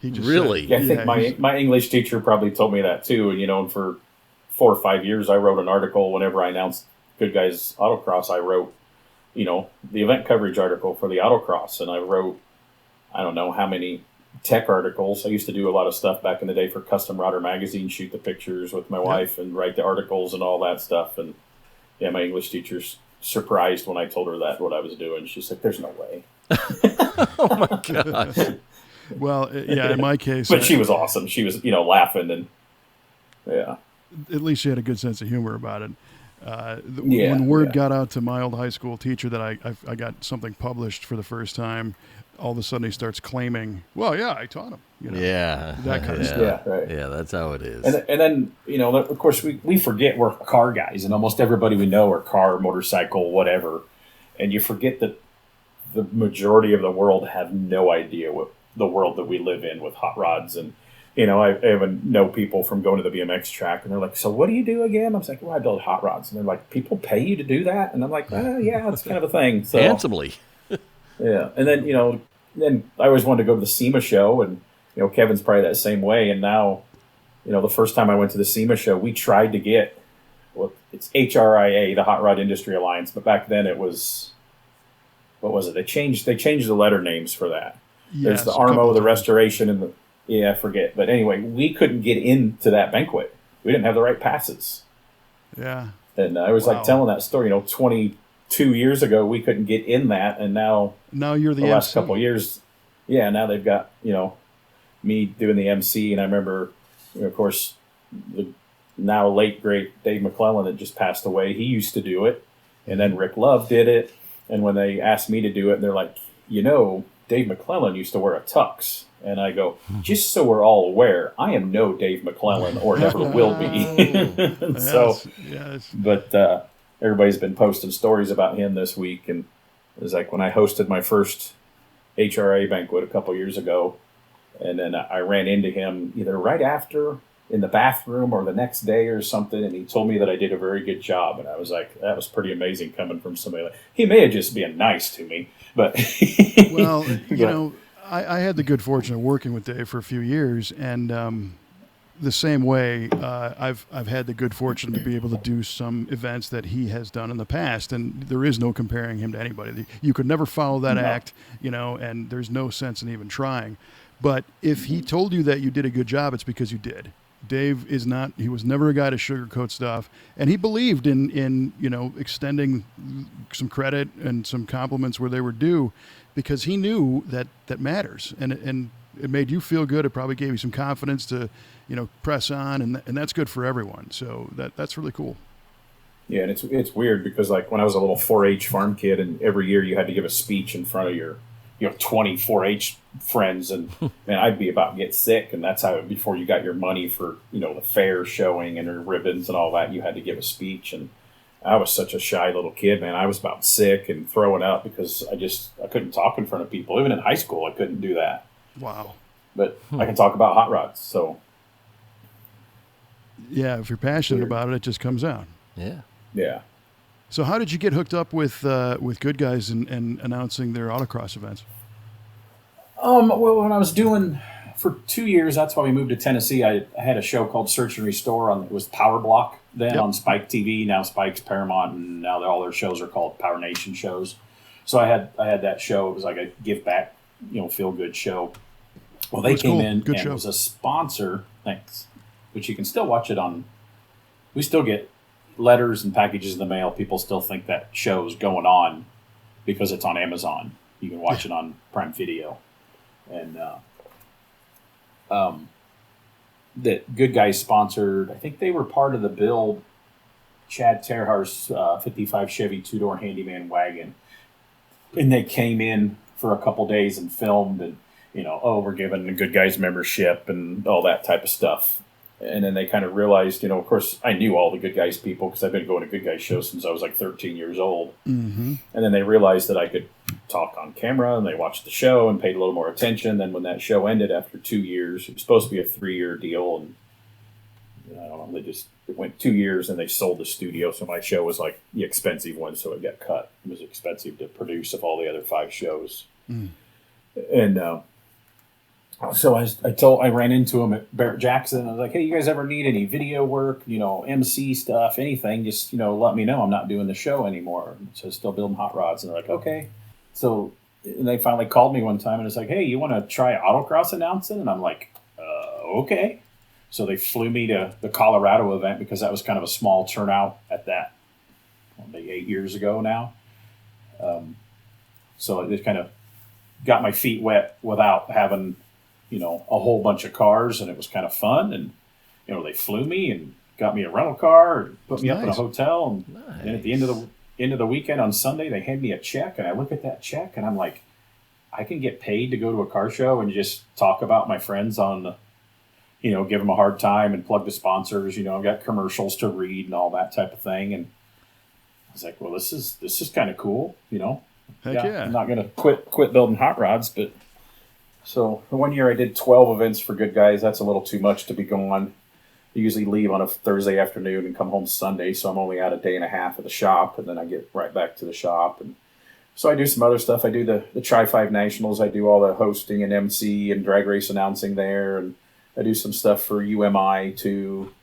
He just Really? Yeah, I think my English teacher probably told me that too. And for 4 or 5 years, I wrote an article whenever I announced Good Guys Autocross. I wrote, the event coverage article for the autocross, and I wrote, I don't know how many tech articles. I used to do a lot of stuff back in the day for Custom Router magazine, shoot the pictures with my wife and write the articles and all that stuff. And yeah, my English teacher's surprised when I told her what I was doing. She's like, "There's no way." Oh my gosh. Well, yeah, in my case. But she was awesome. She was, laughing and yeah. At least she had a good sense of humor about it. When word got out to my old high school teacher that I got something published for the first time, all of a sudden he starts claiming, "Well, yeah, I taught him." Yeah. That kind of stuff. Yeah, right. Yeah, that's how it is. And then, of course, we forget we're car guys, and almost everybody we know are car, motorcycle, whatever. And you forget that the majority of the world have no idea what the world that we live in with hot rods. And, I even know people from going to the BMX track, and they're like, "So what do you do again?" I was like, "Well, I build hot rods." And they're like, "People pay you to do that?" And I'm like, "Yeah, it's kind of a thing." So, handsomely. yeah. And then, then I always wanted to go to the SEMA show, and, Kevin's probably that same way. And now, the first time I went to the SEMA show, we tried to get, it's HRIA, the Hot Rod Industry Alliance, but back then it was, what was it? They changed the letter names for that. Yes, there's the ARMO, the restoration, and I forget. But anyway, we couldn't get into that banquet. We didn't have the right passes. Yeah. And I was like telling that story, 22 years ago, we couldn't get in that. And now you're the last MC. couple of years, now they've got, me doing the MC. And I remember, of course, the now late, great Dave McClellan had just passed away. He used to do it. And then Rick Love did it. And when they asked me to do it, they're like, Dave McClellan used to wear a tux. And I go, just so we're all aware, I am no Dave McClellan or never will be. So, yes. But everybody's been posting stories about him this week. And it was like when I hosted my first HRA banquet a couple years ago, and then I ran into him either right after in the bathroom or the next day or something, and he told me that I did a very good job. And I was like, that was pretty amazing coming from somebody like, he may have just been nice to me, but well, I had the good fortune of working with Dave for a few years, and the same way, I've had the good fortune to be able to do some events that he has done in the past, and there is no comparing him to anybody. You could never follow that act, and there's no sense in even trying. But if he told you that you did a good job, it's because you did. Dave he was never a guy to sugarcoat stuff, and he believed in extending some credit and some compliments where they were due, because he knew that matters, and it made you feel good. It probably gave you some confidence to press on, and that's good for everyone. So that's really cool. Yeah, and it's weird because like when I was a little 4-H farm kid, and every year you had to give a speech in front of your 20 4-H friends, and man, I'd be about to get sick. And that's how before you got your money for the fair showing and your ribbons and all that, you had to give a speech. And I was such a shy little kid, man. I was about sick and throwing up because I couldn't talk in front of people. Even in high school, I couldn't do that. Wow. But I can talk about hot rods. So yeah, if you're passionate about it, it just comes out. Yeah. Yeah. So how did you get hooked up with Good Guys and announcing their autocross events? Well, when I was doing for 2 years, that's why we moved to Tennessee. I had a show called Search and Restore it was Power Block then on Spike TV. Now Spike's Paramount, and now all their shows are called Power Nation shows. So I had that show. It was like a give back, feel good show. Well, they came in and it was a sponsor. Thanks. Which you can still watch it on. We still get letters and packages in the mail. People still think that show's going on because it's on Amazon. You can watch it on Prime Video. And that Good Guys sponsored, I think they were part of the build, Chad Terhar's 55 Chevy two-door handyman wagon. And they came in for a couple days and filmed, and we're giving the Good Guys membership and all that type of stuff. And then they kind of realized, of course, I knew all the Good Guys people because I've been going to Good Guys shows since I was like 13 years old. Mm-hmm. And then they realized that I could talk on camera, and they watched the show and paid a little more attention. Then when that show ended after 2 years, it was supposed to be a 3-year deal, and I don't know, it went 2 years, and they sold the studio. So my show was like the expensive one, so it got cut. It was expensive to produce of all the other 5 shows. Mm. And so I ran into him at Barrett Jackson. I was like, hey, you guys ever need any video work, MC stuff, anything, just, let me know. I'm not doing the show anymore. So still building hot rods. And they're like, okay. So and they finally called me one time and it's like, hey, you want to try autocross announcing? And I'm like, okay. So they flew me to the Colorado event because that was kind of a small turnout at that, maybe 8 years ago now. So it just kind of got my feet wet without having, a whole bunch of cars, and it was kind of fun. And, they flew me and got me a rental car and put me up in a hotel. And then at the end of the weekend on Sunday, they hand me a check, and I look at that check and I'm like, I can get paid to go to a car show and just talk about my friends on the, give them a hard time and plug the sponsors, I've got commercials to read and all that type of thing. And I was like, well, this is kind of cool, Heck yeah. I'm not going to quit building hot rods, but so one year I did 12 events for Good Guys. That's a little too much to be gone. I usually leave on a Thursday afternoon and come home Sunday, so I'm only out a day and a half at the shop, and then I get right back to the shop. And so I do some other stuff. I do the Tri-5 Nationals. I do all the hosting and MC and drag race announcing there, and I do some stuff for UMI too.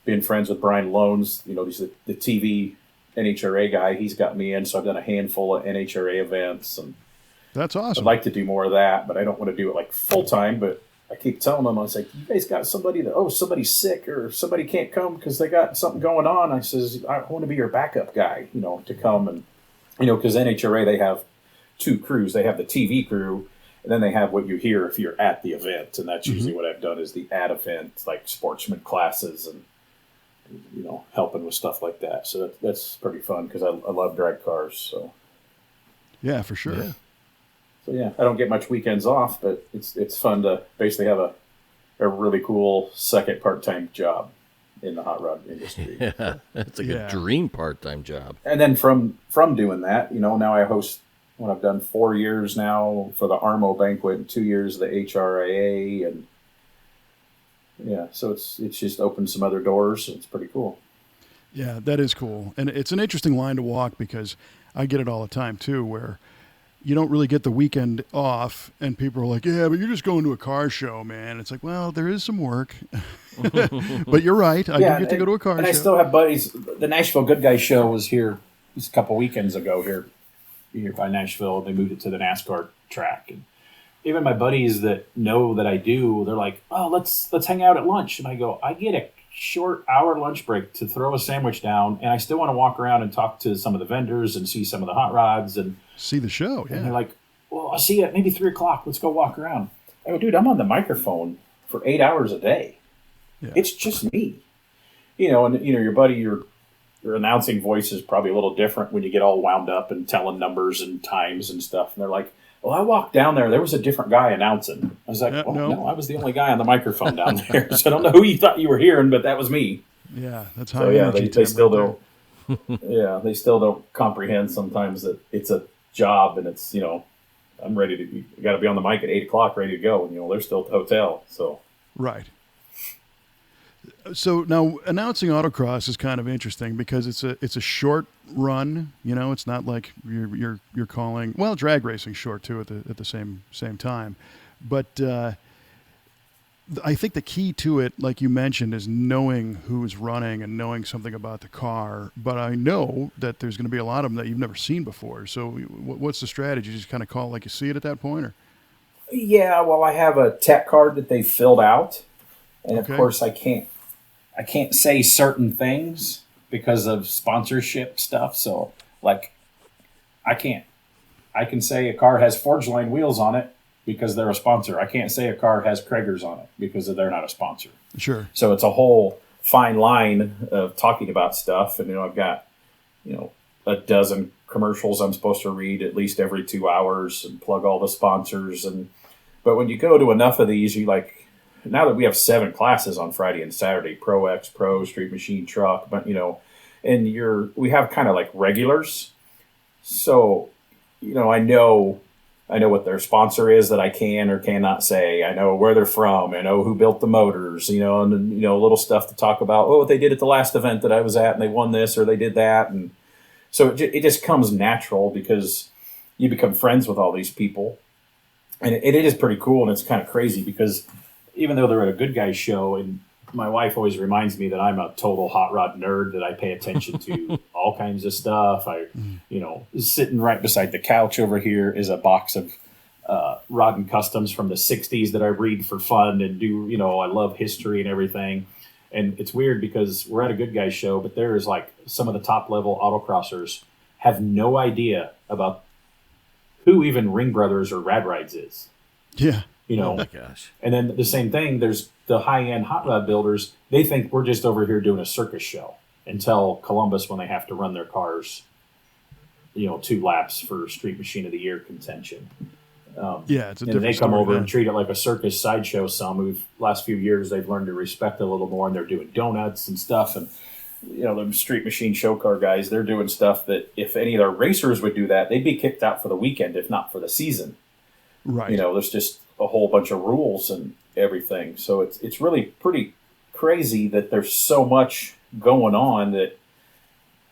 Being friends with Brian Loans, he's the TV NHRA guy. He's got me in, so I've done a handful of NHRA events, and that's awesome. I'd like to do more of that, but I don't want to do it like full time. But I keep telling them, I was like, you guys got somebody somebody's sick or somebody can't come because they got something going on. I says, I want to be your backup guy, to come and, because NHRA, they have 2 crews. They have the TV crew, and then they have what you hear if you're at the event. And that's usually what I've done is the ad event, like sportsman classes and, helping with stuff like that. So that's pretty fun because I love drag cars. So yeah, for sure. Yeah. So yeah, I don't get much weekends off, but it's fun to basically have a really cool second part-time job in the hot rod industry. Yeah, it's like a dream part-time job. And then from doing that, now I host what I've done 4 years now for the Armo banquet and 2 years of the HRIA, and yeah, so it's just opened some other doors. It's pretty cool. Yeah, that is cool, and it's an interesting line to walk because I get it all the time too, where you don't really get the weekend off, and people are like, yeah, but you're just going to a car show, man. It's like, well, there is some work. But you're right. I do get to go to a car show. And I still have buddies. The Nashville Good Guys show was here just a couple weekends ago here by Nashville. They moved it to the NASCAR track. And even my buddies that know that I do, they're like, oh, let's hang out at lunch. And I go, I get a short hour lunch break to throw a sandwich down, and I still want to walk around and talk to some of the vendors and see some of the hot rods and see the show. Yeah. And they're like, well, I'll see you at maybe 3 o'clock. Let's go walk around. I go, dude, I'm on the microphone for 8 hours a day. Yeah. It's just me. And your buddy, your announcing voice is probably a little different when you get all wound up and telling numbers and times and stuff. And they're like, well, I walked down there was a different guy announcing. I was like, no, I was the only guy on the microphone down there. So I don't know who you thought you were hearing, but that was me. Yeah, that's high energy. They still don't. Yeah, they still don't comprehend sometimes that it's a job, and it's I'm ready to. You got to be on the mic at 8 o'clock, ready to go. And they're still at the hotel. So right. So now announcing autocross is kind of interesting because it's a short run. It's not like you're calling. Well, drag racing short too at the same time, but I think the key to it, like you mentioned, is knowing who's running and knowing something about the car. But I know that there's going to be a lot of them that you've never seen before. So what's the strategy? Just kind of call it like you see it at that point, or? Yeah, well, I have a tech card that they filled out, and of course I can't say certain things because of sponsorship stuff. So, like, I can say a car has Forge Line wheels on it because they're a sponsor. I can't say a car has Krager's on it because they're not a sponsor. Sure. So it's a whole fine line of talking about stuff. And, I've got, a dozen commercials I'm supposed to read at least every 2 hours and plug all the sponsors. But when you go to enough of these, you now that we have 7 classes on Friday and Saturday, Pro X, Pro, Street Machine, Truck, but and we have kind of like regulars. So, I know what their sponsor is that I can or cannot say. I know where they're from. I know who built the motors, and little stuff to talk about. Oh, they did at the last event that I was at and they won this or they did that. And so it just comes natural because you become friends with all these people. And it is pretty cool, and it's kind of crazy because even though they're at a good guys show, and my wife always reminds me that I'm a total hot rod nerd, that I pay attention to all kinds of stuff. Sitting right beside the couch over here is a box of Rod and Customs from the 60s that I read for fun and do, I love history and everything. And it's weird because we're at a good guys show, but there is like some of the top level autocrossers have no idea about who even Ring Brothers or Rad Rides is. Yeah. Oh my gosh. And then the same thing, there's the high-end hot rod builders. They think we're just over here doing a circus show until Columbus when they have to run their cars, 2 laps for Street Machine of the Year contention. It's a different and they come story, over man. and treat it like a circus sideshow. Last few years, they've learned to respect it a little more, and they're doing donuts and stuff. And the Street Machine show car guys, they're doing stuff that if any of their racers would do that, they'd be kicked out for the weekend, if not for the season. Right. There's just a whole bunch of rules and everything. So it's really pretty crazy that there's so much going on that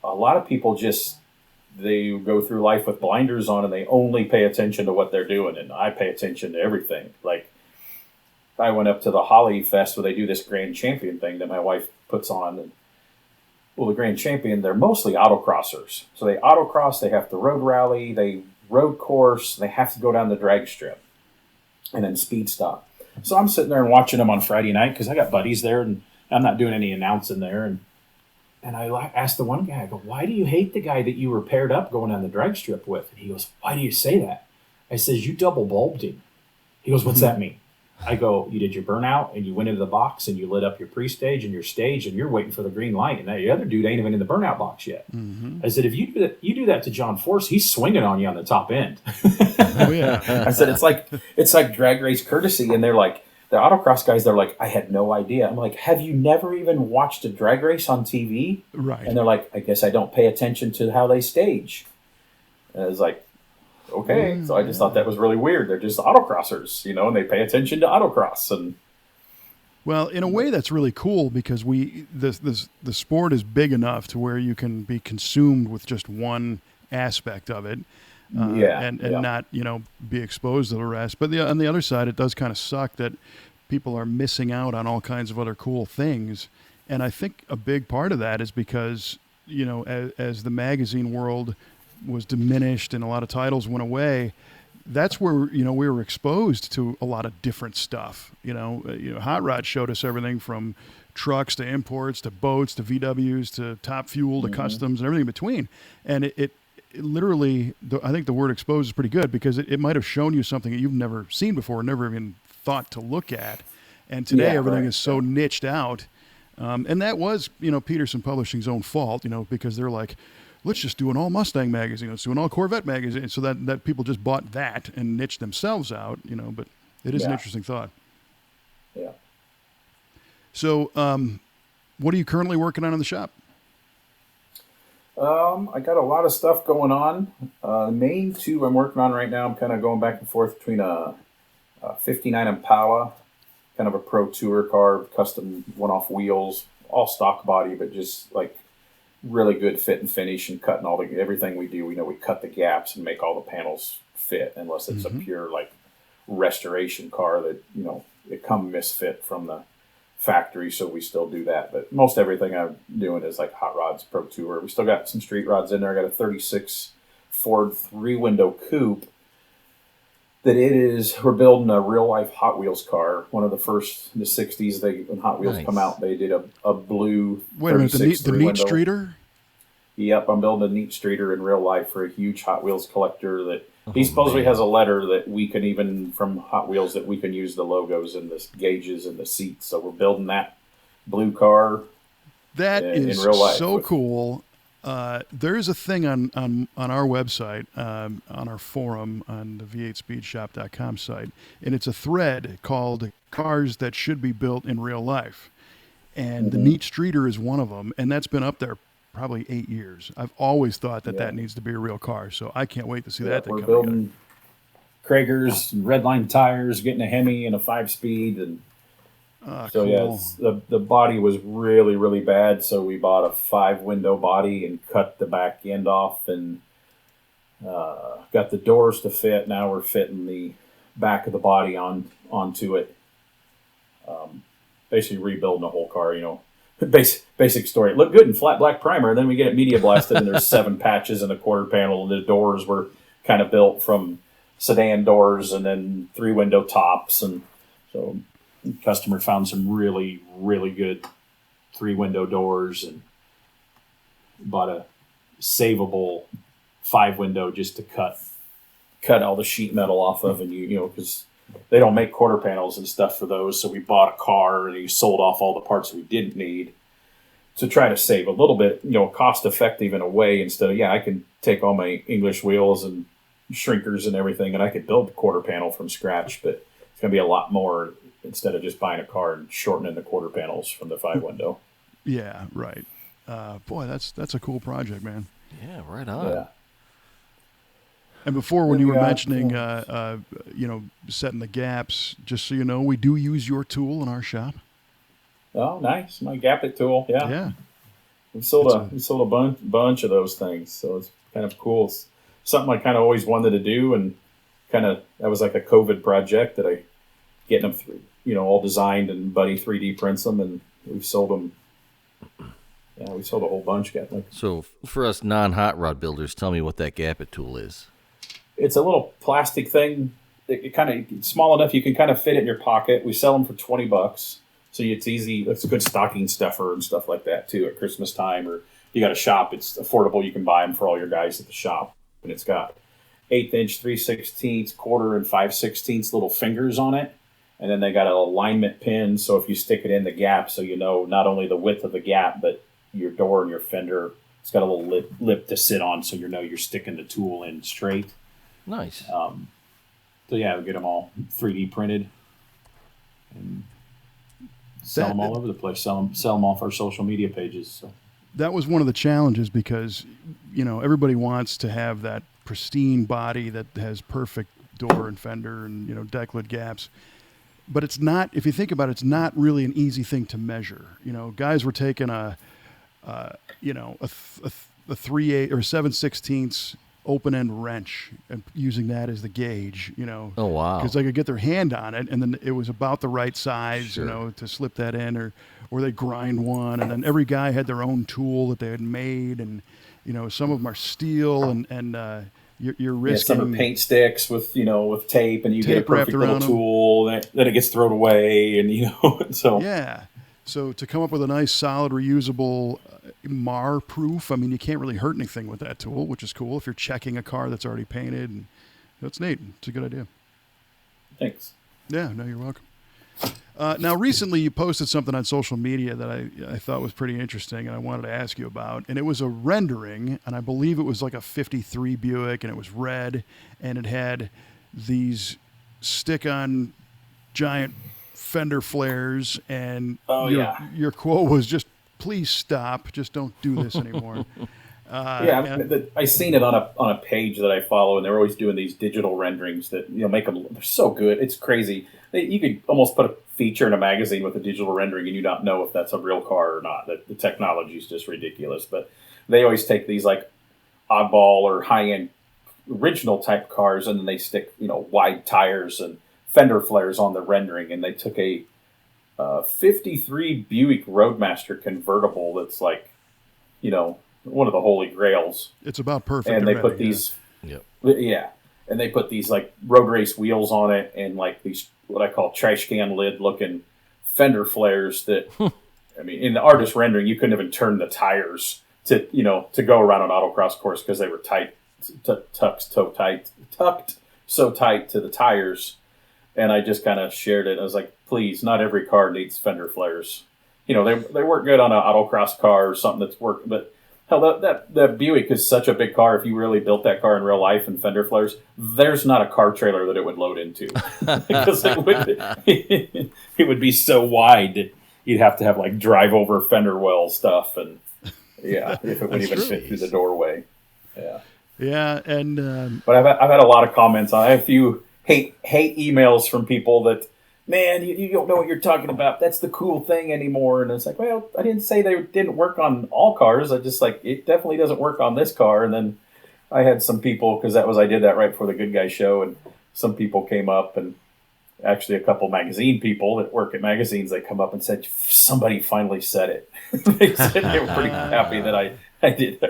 a lot of people they go through life with blinders on and they only pay attention to what they're doing. And I pay attention to everything. Like I went up to the Holly Fest where they do this Grand Champion thing that my wife puts on. And, the Grand Champion, they're mostly autocrossers. So they autocross, they have to road rally, they road course, they have to go down the drag strip and then speed stop. So I'm sitting there and watching them on Friday night because I got buddies there and I'm not doing any announcing there. And I asked the one guy, I go, why do you hate the guy that you were paired up going down the drag strip with? And he goes, why do you say that? I says, you double bulbed him. He goes, what's that mean? I go, you did your burnout and you went into the box and you lit up your pre-stage and your stage and you're waiting for the green light. And the other dude ain't even in the burnout box yet. Mm-hmm. I said, if you do that to John Force, he's swinging on you on the top end. Oh, yeah. I said, it's like drag race courtesy. And they're like, the autocross guys, they're like, I had no idea. I'm like, have you never even watched a drag race on TV? Right. And they're like, I guess I don't pay attention to how they stage. And I was like, okay. So I just thought that was really weird. They're just autocrossers, and they pay attention to autocross. And well, in a way, that's really cool because the sport is big enough to where you can be consumed with just one aspect of it, and not be exposed to the rest. But on the other side, it does kind of suck that people are missing out on all kinds of other cool things. And I think a big part of that is because as the magazine world was diminished and a lot of titles went away, that's where we were exposed to a lot of different stuff. Hot Rod showed us everything from trucks to imports to boats to VWs to Top Fuel to customs and everything in between. And it literally, I think the word exposed is pretty good because it might have shown you something that you've never seen before, never even thought to look at. And today everything is so niched out. And that was, Peterson Publishing's own fault, because they're like, let's just do an all Mustang magazine. Let's do an all Corvette magazine. So that people just bought that and niched themselves out, but it is an interesting thought. Yeah. So what are you currently working on in the shop? I got a lot of stuff going on. The main 2 I'm working on right now, I'm kind of going back and forth between a 59 Impala, kind of a pro tour car, custom one-off wheels, all stock body, but just like really good fit and finish and cutting everything we do. We cut the gaps and make all the panels fit unless it's a pure like restoration car that, it come misfit from the factory. So we still do that. But most everything I'm doing is like hot rods, pro tour. We still got some street rods in there. I got a 36 Ford 3-window coupe we're building a real life Hot Wheels car. One of the first in the 60s, when Hot Wheels come out, they did a blue. Wait a minute, the neat streeter? Yep, I'm building a neat streeter in real life for a huge Hot Wheels collector that he supposedly has a letter that we can even from Hot Wheels that we can use the logos and the gauges and the seats. So we're building that blue car. That is in real life so cool. There is a thing on our website, on our forum on the v8speedshop.com site, and it's a thread called Cars That Should Be Built in Real Life. And the Neat Streeter is one of them, and that's been up there probably 8 years. I've always thought that needs to be a real car, so I can't wait to see that thing we're come building Kragers and Redline tires, getting a Hemi and a 5-speed, and cool. the body was really, really bad, so we bought a 5-window body and cut the back end off and got the doors to fit. Now we're fitting the back of the body onto it. Basically rebuilding the whole car, Basic story. It looked good in flat black primer, and then we get it media blasted, and there's 7 patches in the quarter panel, and the doors were kind of built from sedan doors and then 3-window tops, and so the customer found some really, really good 3-window doors and bought a savable 5-window just to cut all the sheet metal off of, and because they don't make quarter panels and stuff for those, so we bought a car and we sold off all the parts we didn't need to try to save a little bit, cost effective in a way, instead of, I can take all my English wheels and shrinkers and everything and I could build a quarter panel from scratch, but it's going to be a lot more instead of just buying a car and shortening the quarter panels from the 5-window. Yeah, right. Boy, that's a cool project, man. Yeah, right on. Yeah. And before, when you were mentioning, setting the gaps, just so you know, we do use your tool in our shop. Oh, nice. My Gap It tool. Yeah. Yeah. We sold a bunch of those things. So it's kind of cool. It's something I kind of always wanted to do. And that was like a COVID project that I getting them through, all designed, and Buddy 3D prints them, and we've sold them. Yeah, we sold a whole bunch. So for us non-hot rod builders, tell me what that Gap It tool is. It's a little plastic thing. It's small enough you can kind of fit it in your pocket. We sell them for $20, so it's easy. It's a good stocking stuffer and stuff like that too at Christmas time, or if you got a shop, it's affordable. You can buy them for all your guys at the shop, and it's got 1/8-inch, 3/16, quarter, and 5/16 little fingers on it, and then they got an alignment pin. So if you stick it in the gap, so not only the width of the gap, but your door and your fender, it's got a little lip to sit on, so you're sticking the tool in straight. Nice. So yeah, we get them all 3D printed and sell them all over the place. Sell them off our social media pages. So. That was one of the challenges because, everybody wants to have that pristine body that has perfect door and fender and, deck lid gaps. But it's not, if you think about it, it's not really an easy thing to measure. Guys were taking a 3/8 or 7/16 open-end wrench and using that as the gauge, Oh, wow. because they could get their hand on it, and then it was about the right size, Sure. to slip that in, or they grind one, and then every guy had their own tool that they had made, and some of them are steel, and you're risking some are paint sticks with tape, and you get a Tape wrapped perfect little around 'em. tool, then it gets thrown away, and so Yeah. So to come up with a nice, solid, reusable, mar-proof, I mean, you can't really hurt anything with that tool, which is cool if you're checking a car that's already painted. And that's neat. It's a good idea. Thanks. Yeah, no, you're welcome. Now, recently you posted something on social media that I thought was pretty interesting, and I wanted to ask you about. And it was a rendering, and I believe it was like a 53 Buick, and it was red, and it had these stick-on giant fender flares, and your quote was just, "Please stop, just don't do this anymore." I seen it on a page that I follow, and they're always doing these digital renderings that make them. They're so good, it's crazy. You could almost put a feature in a magazine with a digital rendering, and you not know if that's a real car or not. The technology is just ridiculous. But they always take these like oddball or high end original type cars, and then they stick wide tires and fender flares on the rendering, and they took a 53 Buick Roadmaster convertible that's like, one of the holy grails. It's about perfect. And they already, put these, Yep. and they put these like road race wheels on it, and like these what I call trash can lid looking fender flares that, I mean, in the artist rendering, you couldn't even turn the tires to go around an autocross course because they were tucked so tight to the tires. And I just kind of shared it. I was like, please, not every car needs fender flares. They work good on an autocross car or something that's working, but Hell, that Buick is such a big car. If you really built that car in real life and fender flares, there's not a car trailer that it would load into because it would be so wide. You'd have to have like drive over fender well stuff, and if it would even fit through the doorway. Yeah. Yeah, and but I've had a lot of comments. I have a few hate emails from people that, man, you don't know what you're talking about. That's the cool thing anymore. And it's like, well, I didn't say they didn't work on all cars. I just it definitely doesn't work on this car. And then I had some people, because I did that right before the Good Guy show, and some people came up, and actually a couple magazine people that work at magazines, they come up and said, somebody finally said it. They said they were pretty happy that I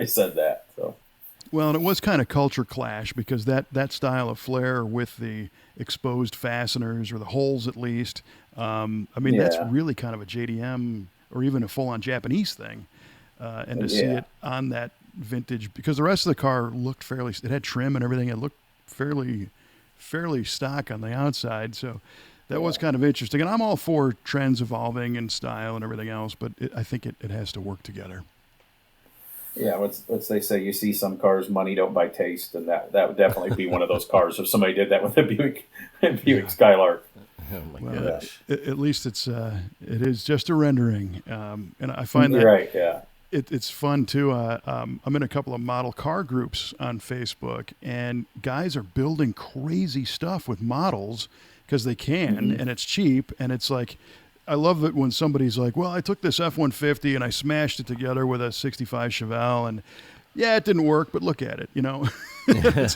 said that. So. Well, and it was kind of culture clash because that style of flare with the exposed fasteners or the holes at least, that's really kind of a JDM or even a full-on Japanese thing. And to see it on that vintage, because the rest of the car looked it had trim and everything. It looked fairly stock on the outside. So that was kind of interesting. And I'm all for trends evolving in style and everything else, but I think it has to work together. Yeah, what's they say? You see some cars, money don't buy taste, and that would definitely be one of those cars. If somebody did that with a Buick Skylark. Oh my gosh! At least it is just a rendering, and I find that you're right. Yeah, it's fun too. I'm in a couple of model car groups on Facebook, and guys are building crazy stuff with models because they can, and it's cheap, and it's like. I love it when somebody's like, well, I took this F-150 and I smashed it together with a 65 Chevelle, and it didn't work, but look at it, it's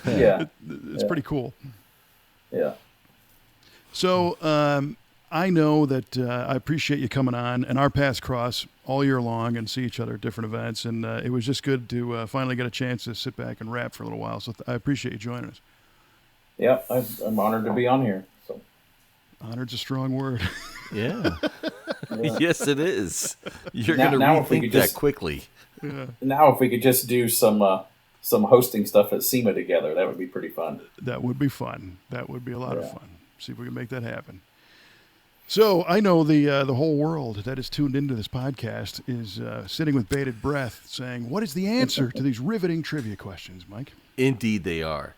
pretty cool. Yeah. So I know that I appreciate you coming on, and our paths cross all year long and see each other at different events, and it was just good to finally get a chance to sit back and rap for a little while, so I appreciate you joining us. Yeah, I'm honored to be on here. So. Honored's a strong word. Yeah. Yes, it is. You're going to rethink that quickly. Yeah. Now, if we could just do some hosting stuff at SEMA together, that would be pretty fun. That would be fun. That would be a lot of fun. See if we can make that happen. So I know the whole world that is tuned into this podcast is sitting with bated breath saying, what is the answer to these riveting trivia questions, Mike? Indeed they are.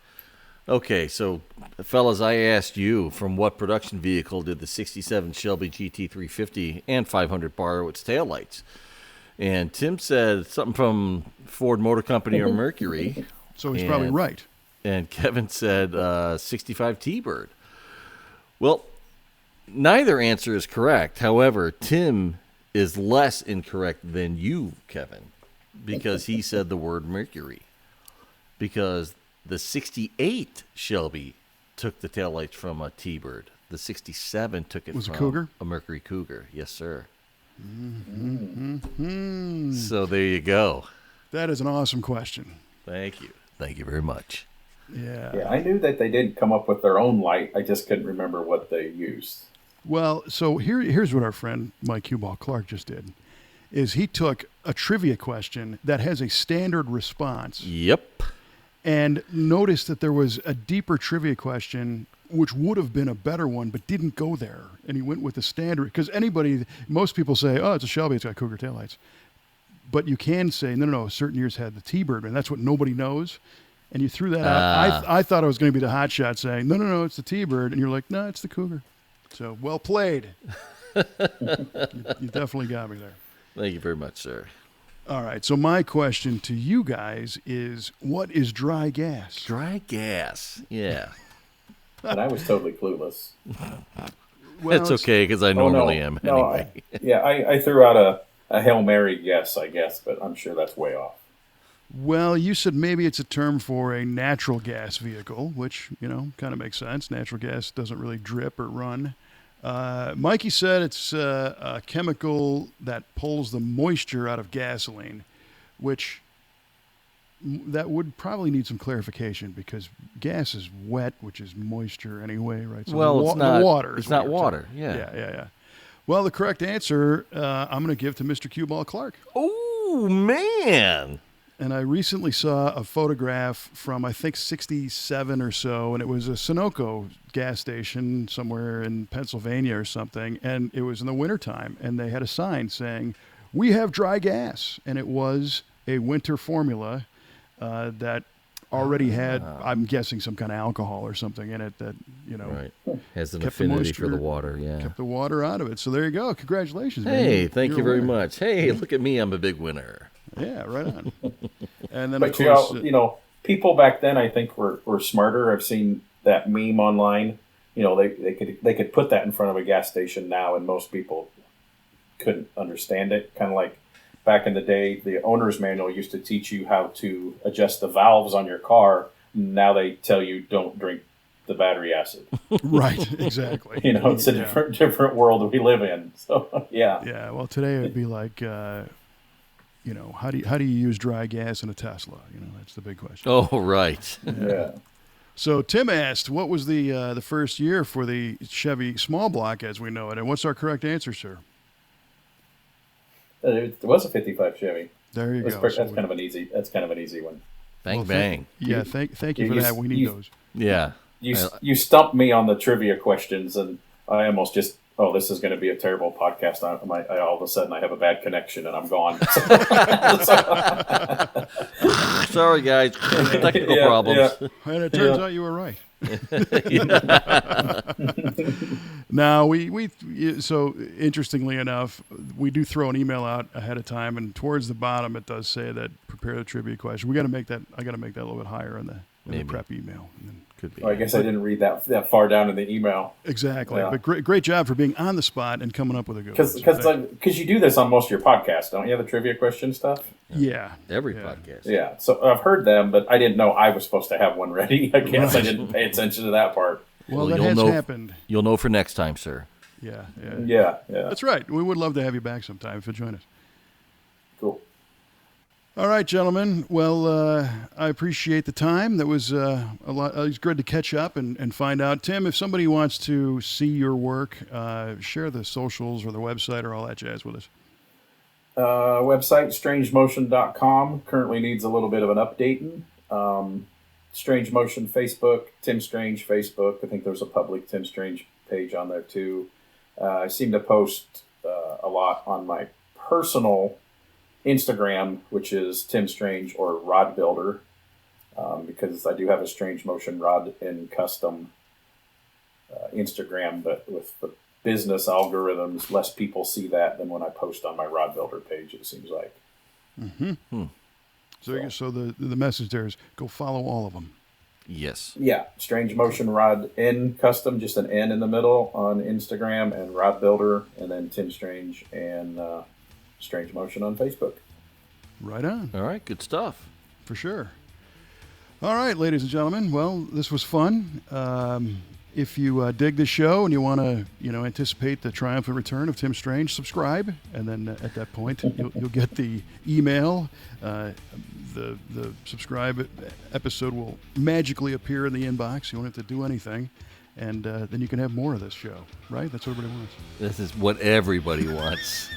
Okay, so, fellas, I asked you, from what production vehicle did the 67 Shelby GT350 and 500 borrow its taillights? And Tim said something from Ford Motor Company or Mercury. So he's probably right. And Kevin said 65 T-Bird. Well, neither answer is correct. However, Tim is less incorrect than you, Kevin, because he said the word Mercury. Because the 68 Shelby took the taillights from a T-Bird. The 67 took it from Cougar? A Mercury Cougar. Yes, sir. Mm-hmm. So there you go. That is an awesome question. Thank you. Thank you very much. Yeah. Yeah, I knew that they did come up with their own light. I just couldn't remember what they used. Well, so here's what our friend Mike Huball Clark just did. Is he took a trivia question that has a standard response. Yep. And noticed that there was a deeper trivia question, which would have been a better one, but didn't go there. And he went with the standard. Because most people say, oh, it's a Shelby, it's got Cougar taillights. But you can say, no, certain years had the T-Bird, and that's what nobody knows. And you threw that out. I thought I was going to be the hot shot saying, no, it's the T-Bird. And you're like, no, it's the Cougar. So, well played. You definitely got me there. Thank you very much, sir. All right, so my question to you guys is, what is dry gas? Dry gas, yeah. And I was totally clueless. Well, it's okay, because I normally am anyway. I threw out a Hail Mary guess, I guess, but I'm sure that's way off. Well, you said maybe it's a term for a natural gas vehicle, which, kind of makes sense. Natural gas doesn't really drip or run. Mikey said it's a chemical that pulls the moisture out of gasoline, which that would probably need some clarification because gas is wet, which is moisture anyway, right? So it's not the water. It's not water. Yeah. Yeah. Well, the correct answer I'm going to give to Mr. Q-Ball Clark. Oh, man. And I recently saw a photograph from, I think, 67 or so, and it was a Sunoco gas station somewhere in Pennsylvania or something, and it was in the wintertime, and they had a sign saying, we have dry gas, and it was a winter formula that already had, I'm guessing, some kind of alcohol or something in it that, Right. Has an kept the affinity for the moisture, water. Yeah. kept the water out of it. So there you go. Congratulations, man. Hey, thank You're you a very winner. much. Hey, look at me. I'm a big winner. Yeah, right on. And then, But of course, people back then I think were smarter. I've seen that meme online. They could put that in front of a gas station now, and most people couldn't understand it. Kind of like back in the day, the owner's manual used to teach you how to adjust the valves on your car. Now they tell you don't drink the battery acid. right, exactly. It's a different world we live in. So yeah. Yeah, well, today it would be like, how do you use dry gas in a Tesla? That's the big question. Oh, right. Yeah. So Tim asked, what was the first year for the Chevy small block as we know it, and what's our correct answer, sir? It was a 55 Chevy. There you go. That's kind of an easy. That's kind of an easy one. Bang, bang. Thank you for that. We need those. Yeah. You stumped me on the trivia questions, and I almost just, this is going to be a terrible podcast. I all of a sudden I have a bad connection and I'm gone. Sorry, guys. Technical problems. Yeah. And it turns out you were right. Now so interestingly enough, we do throw an email out ahead of time, and towards the bottom it does say that prepare the trivia question. I got to make that a little bit higher in the prep email. Could be. I guess I didn't read that far down in the email. Exactly, Yeah. but great job for being on the spot and coming up with a good one. Because you do this on most of your podcasts, don't you? The trivia question stuff. Yeah, Every podcast. Yeah, so I've heard them, but I didn't know I was supposed to have one ready. I guess I didn't pay attention to that part. Well, that you'll has know, happened. You'll know for next time, sir. Yeah. Yeah. That's right. We would love to have you back sometime if you join us. Cool. All right, gentlemen. Well, I appreciate the time. That was a lot. It was good to catch up and find out. Tim, if somebody wants to see your work, share the socials or the website or all that jazz with us. Website, strangemotion.com, currently needs a little bit of an updating. Strange Motion Facebook, Tim Strange Facebook. I think there's a public Tim Strange page on there too. I seem to post a lot on my personal Instagram, which is Tim Strange or Rod Builder, because I do have a Strange Motion rod in custom Instagram, but with the business algorithms, less people see that than when I post on my Rod Builder page, it seems like. Mm-hmm. So the message there is go follow all of them. Yes. Yeah, Strange Motion Rod in custom, just an N in the middle on Instagram, and Rod Builder, and then Tim Strange and Strange Motion on Facebook. Right on. All right, good stuff. For sure. All right, ladies and gentlemen. Well, this was fun. If you dig the show and you want to, anticipate the triumphant return of Tim Strange, subscribe, and then at that point you'll get the email. The subscribe episode will magically appear in the inbox. You won't have to do anything, and then you can have more of this show. Right? That's what everybody wants. This is what everybody wants.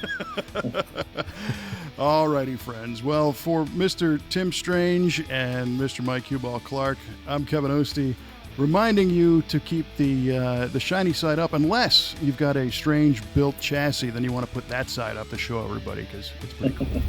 All righty, friends. Well, for Mr. Tim Strange and Mr. Mike Huball Clark, I'm Kevin Ostie, reminding you to keep the shiny side up, unless you've got a strange built chassis. Then you want to put that side up to show everybody, because it's pretty cool.